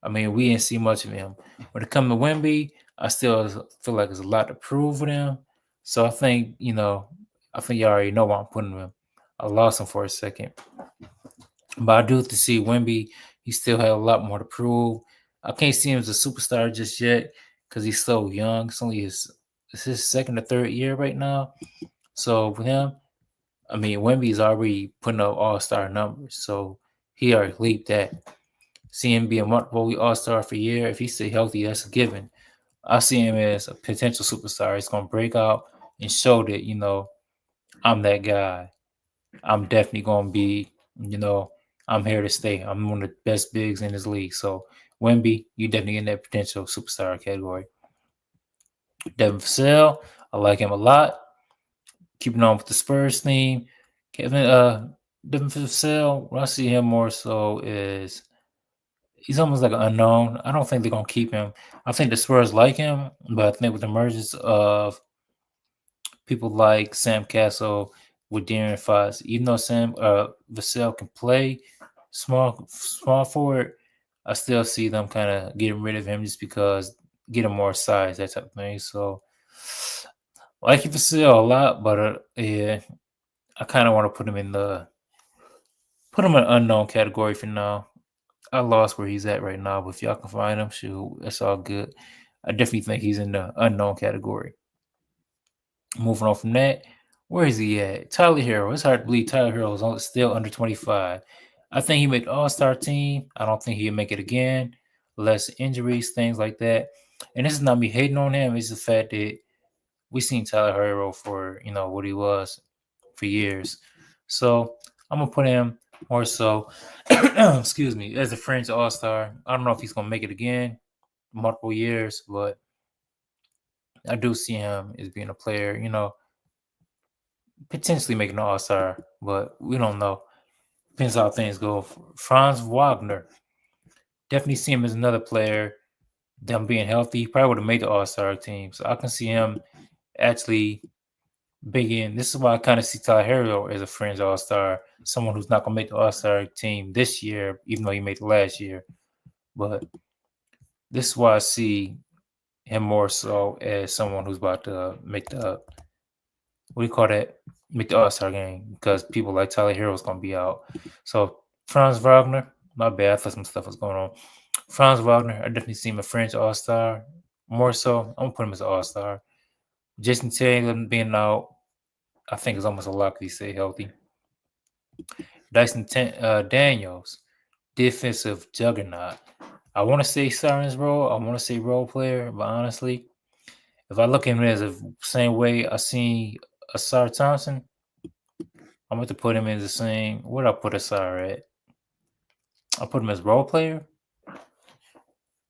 Speaker 1: I mean, we didn't see much of him. When it comes to Wemby, I still feel like there's a lot to prove with him. So I think, you already know where I'm putting him. I lost him for a second. But I do have to see Wemby. He still had a lot more to prove. I can't see him as a superstar just yet because he's so young. It's his second or third year right now. So with him, I mean, Wemby's already putting up all-star numbers. So he already leaped that. See him be a multiple all-star for a year. If he stay healthy, that's a given. I see him as a potential superstar. He's going to break out and show that, I'm that guy. I'm definitely going to be, I'm here to stay. I'm one of the best bigs in this league. So, Wemby, you definitely in that potential superstar category. Devin Vassell, I like him a lot. Keeping on with the Spurs theme. Devin Vassell, what I see him more so is he's almost like an unknown. I don't think they're going to keep him. I think the Spurs like him, but I think with the emergence of people like Sam Castle with Darren Fox. Even though Sam Vassell can play small forward, I still see them kind of getting rid of him just because get him more size, that type of thing. So I like Vassell a lot, but yeah, I kind of want to put him in an unknown category for now. I lost where he's at right now, but if y'all can find him, shoot, that's all good. I definitely think he's in the unknown category. Moving on from that, where is he at? Tyler Hero. It's hard to believe Tyler Hero is still under 25. I think he made the All-Star team. I don't think he'll make it again. Less injuries, things like that. And this is not me hating on him. It's the fact that we've seen Tyler Hero for, what he was for years. So I'm going to put him more so, excuse me, as a fringe All-Star. I don't know if he's going to make it again multiple years, but I do see him as being a player, potentially making an All-Star, but we don't know. Depends how things go. Franz Wagner, definitely see him as another player. Them being healthy, he probably would have made the All-Star team. So I can see him actually big in. This is why I kind of see Tyler Herro as a fringe All-Star, someone who's not going to make the All-Star team this year, even though he made it last year. But this is why I see him more so as someone who's about to make the what do you call that? Make the All-Star game because people like Tyler Hero is gonna be out. So Franz Wagner, my bad, I thought some stuff was going on. Franz Wagner, I definitely see him a French All-Star. More so, I'm gonna put him as an All-Star. Jason Taylor being out, I think is almost a lock if he stay healthy. Daniels, defensive juggernaut. I want to say star in his role. I want to say role player, but honestly, if I look at him as the same way I see Asar Thompson, I'm going to put him in the same. Where did I put Asar at? I put him as role player.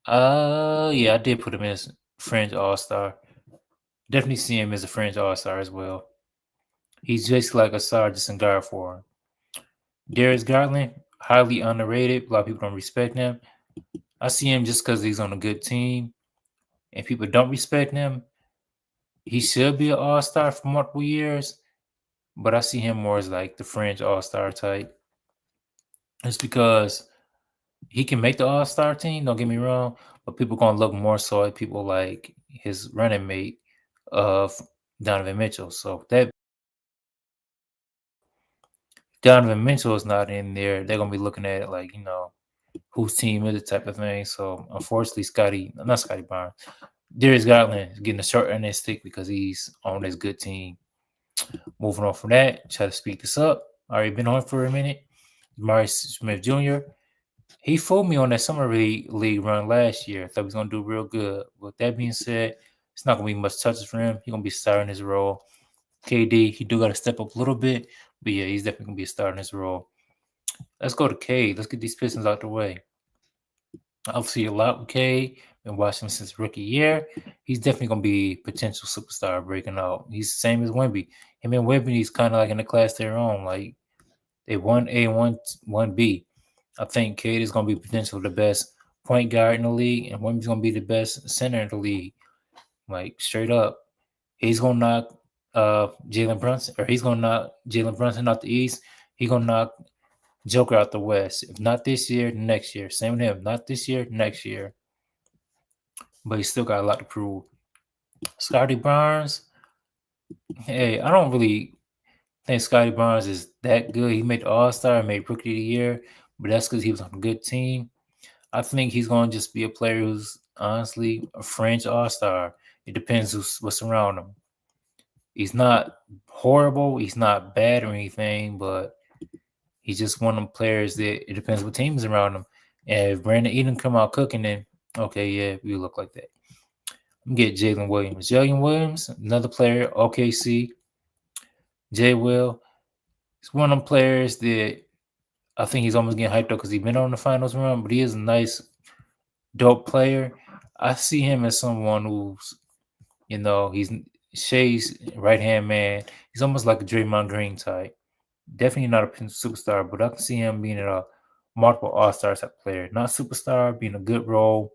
Speaker 1: Yeah, I did put him as fringe All Star. Definitely see him as a fringe All Star as well. He's just like Asar, just in guard for him. Darius Garland, highly underrated. A lot of people don't respect him. I see him just because he's on a good team, and people don't respect him. He should be an All Star for multiple years, but I see him more as like the fringe All Star type. It's because he can make the All Star team. Don't get me wrong, but people gonna look more so at people like his running mate of Donovan Mitchell. So that Donovan Mitchell is not in there, they're gonna be looking at it like whose team is it type of thing. So unfortunately, not Scotty Barnes, Darius Garland is getting a short end of his stick because he's on this good team. Moving on from that, try to speed this up. Already been on for a minute. Maurice Smith Jr. He fooled me on that summer league run last year. I thought he was gonna do real good. With that being said, it's not gonna be much touches for him. He's gonna be starting his role. KD, he do gotta step up a little bit, but yeah, he's definitely gonna be starting his role. Let's go to Cade. Let's get these Pistons out the way. I'll see a lot with Cade. Been watching him since rookie year. He's definitely gonna be potential superstar breaking out. He's the same as Wemby. Him and Wemby, he's kind of like in a class their own. Like they 1A and 1B. I think Cade is gonna be potentially the best point guard in the league, and Wemby's gonna be the best center in the league. Like straight up, he's gonna knock Jalen Brunson, or he's gonna knock Jalen Brunson out the East. He's gonna knock Joker out the West. If not this year, next year. Same with him. Not this year, next year. But he's still got a lot to prove. Scotty Barnes, hey, I don't really think Scotty Barnes is that good. He made the All-Star, made Rookie of the Year, but that's because he was on a good team. I think he's going to just be a player who's honestly a fringe All-Star. It depends what's around him. He's not horrible. He's not bad or anything, but he's just one of them players that it depends what team is around him. And if Brandon Eden come out cooking, then okay, yeah, we look like that. Get Jalen Williams. Jalen Williams, another player, OKC. Jay Will. He's one of them players that I think he's almost getting hyped up because he's been on the finals run, but he is a nice, dope player. I see him as someone who's, he's Shea's right hand man. He's almost like a Draymond Green type. Definitely not a superstar, but I can see him being a multiple All-Star type player. Not superstar, being a good role,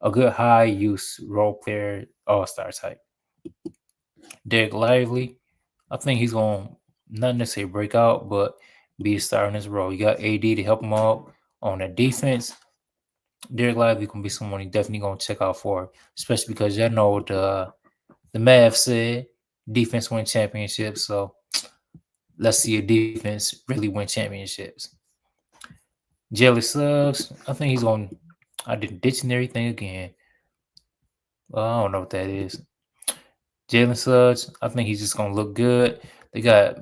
Speaker 1: a good high use role player, All-Star type. Derek Lively, I think he's going to not necessarily break out, but be a star in his role. You got AD to help him out on the defense. Derek Lively can be someone you definitely going to check out for, especially because y'all know what the Mavs said defense win championships. So let's see a defense really win championships. Jelly Suggs, I think he's on. I did dictionary thing again. Well, I don't know what that is. Jalen Suggs, I think he's just gonna look good. They got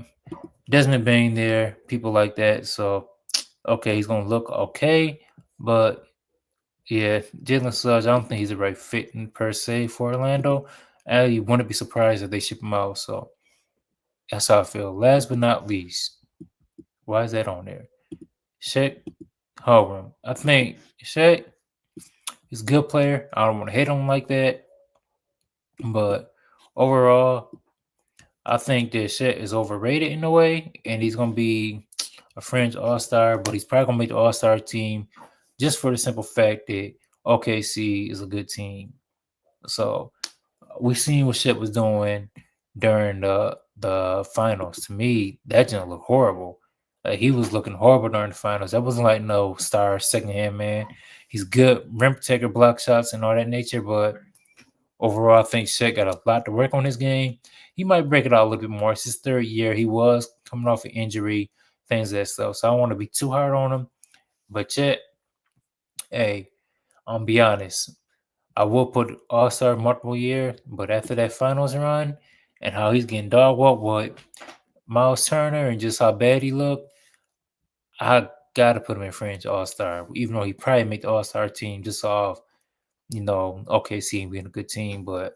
Speaker 1: Desmond Bain there, people like that. So okay, he's gonna look okay, but yeah, Jalen Suggs, I don't think he's the right fit per se for Orlando. I wouldn't be surprised if they ship him out. So that's how I feel. Last but not least, why is that on there? Shaq Holmgren. I think Shaq is a good player. I don't want to hate him like that, but overall, I think that Shaq is overrated in a way, and he's gonna be a fringe All Star, but he's probably gonna make the All Star team just for the simple fact that OKC is a good team. So we seen what Shaq was doing during the finals. To me, that didn't look horrible. Like he was looking horrible during the finals. That wasn't like no star second hand man. He's good rim protector, block shots, and all that nature, but overall, I think Shaq got a lot to work on his game. He might break it out a little bit more. It's his third year. He was coming off an injury, things of that stuff. So I don't want to be too hard on him. But Chet, hey, I'm be honest. I will put All Star multiple year, but after that finals run and how he's getting dog walked with Miles Turner and just how bad he looked, I gotta put him in fringe All Star. Even though he probably make the All Star team just off, OKC being a good team, but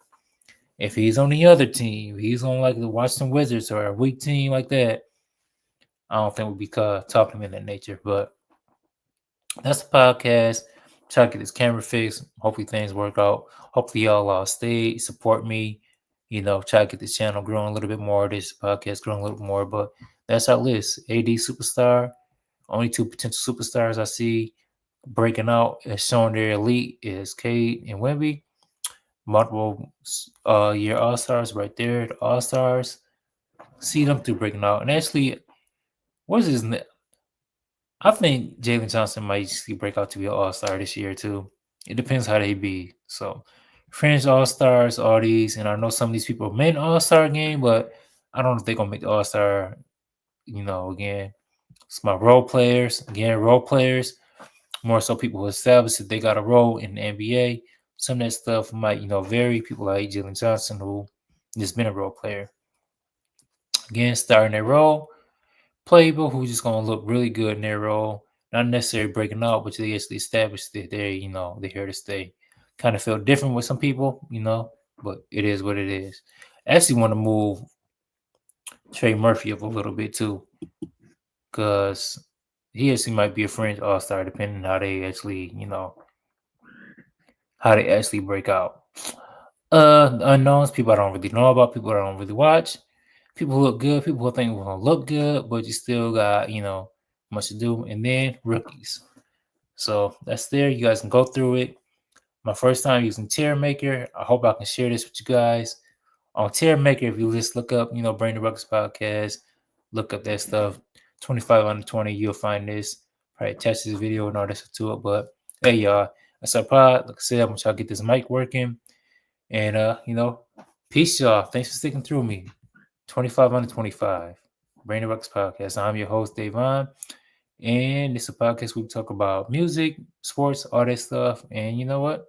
Speaker 1: if he's on the other team, he's on like the Washington Wizards or a weak team like that, I don't think we'll be talking in that nature. But that's the podcast. Try to get this camera fixed. Hopefully things work out. Hopefully y'all stay, support me. Try to get this channel growing a little bit more. This podcast growing a little bit more. But that's our list. AD superstar. Only two potential superstars I see breaking out as showing their elite is Cade and Wemby. Multiple year All Stars right there. The All Stars. See them through breaking out. And actually, what is his name? I think Jalen Johnson might see break out to be an All Star this year too. It depends how they be. So, fringe All Stars, all these, and I know some of these people made an All Star game, but I don't know if they're gonna make the All Star. Again, it's my role players. Again, role players. More so, people who establish that they got a role in the NBA. Some of that stuff might, vary. People like Jalen Johnson, who just been a role player. Again, starting their role. Playable who's just gonna look really good in their role, not necessarily breaking out, but they actually established that they're here to stay. Kind of feel different with some people, but it is what it is. I actually want to move Trey Murphy up a little bit too, because he actually might be a fringe all star depending on how they actually break out. Unknowns, people I don't really know about, people I don't really watch. People who look good, people who think will look good, but you still got, much to do. And then rookies. So that's there. You guys can go through it. My first time using Tier Maker. I hope I can share this with you guys. On Tier Maker, if you just look up, Bring the Ruckus Podcast, look up that stuff. 25 under 20, you'll find this. Probably attach this video and all this to it. But hey, y'all, that's our pod. Like I said, I'm gonna try to get this mic working. And peace, y'all. Thanks for sticking through me. 25 under 25. Brain the Ruckus Podcast. I'm your host, Davon. And it's a podcast where we talk about music, sports, all that stuff. And you know what?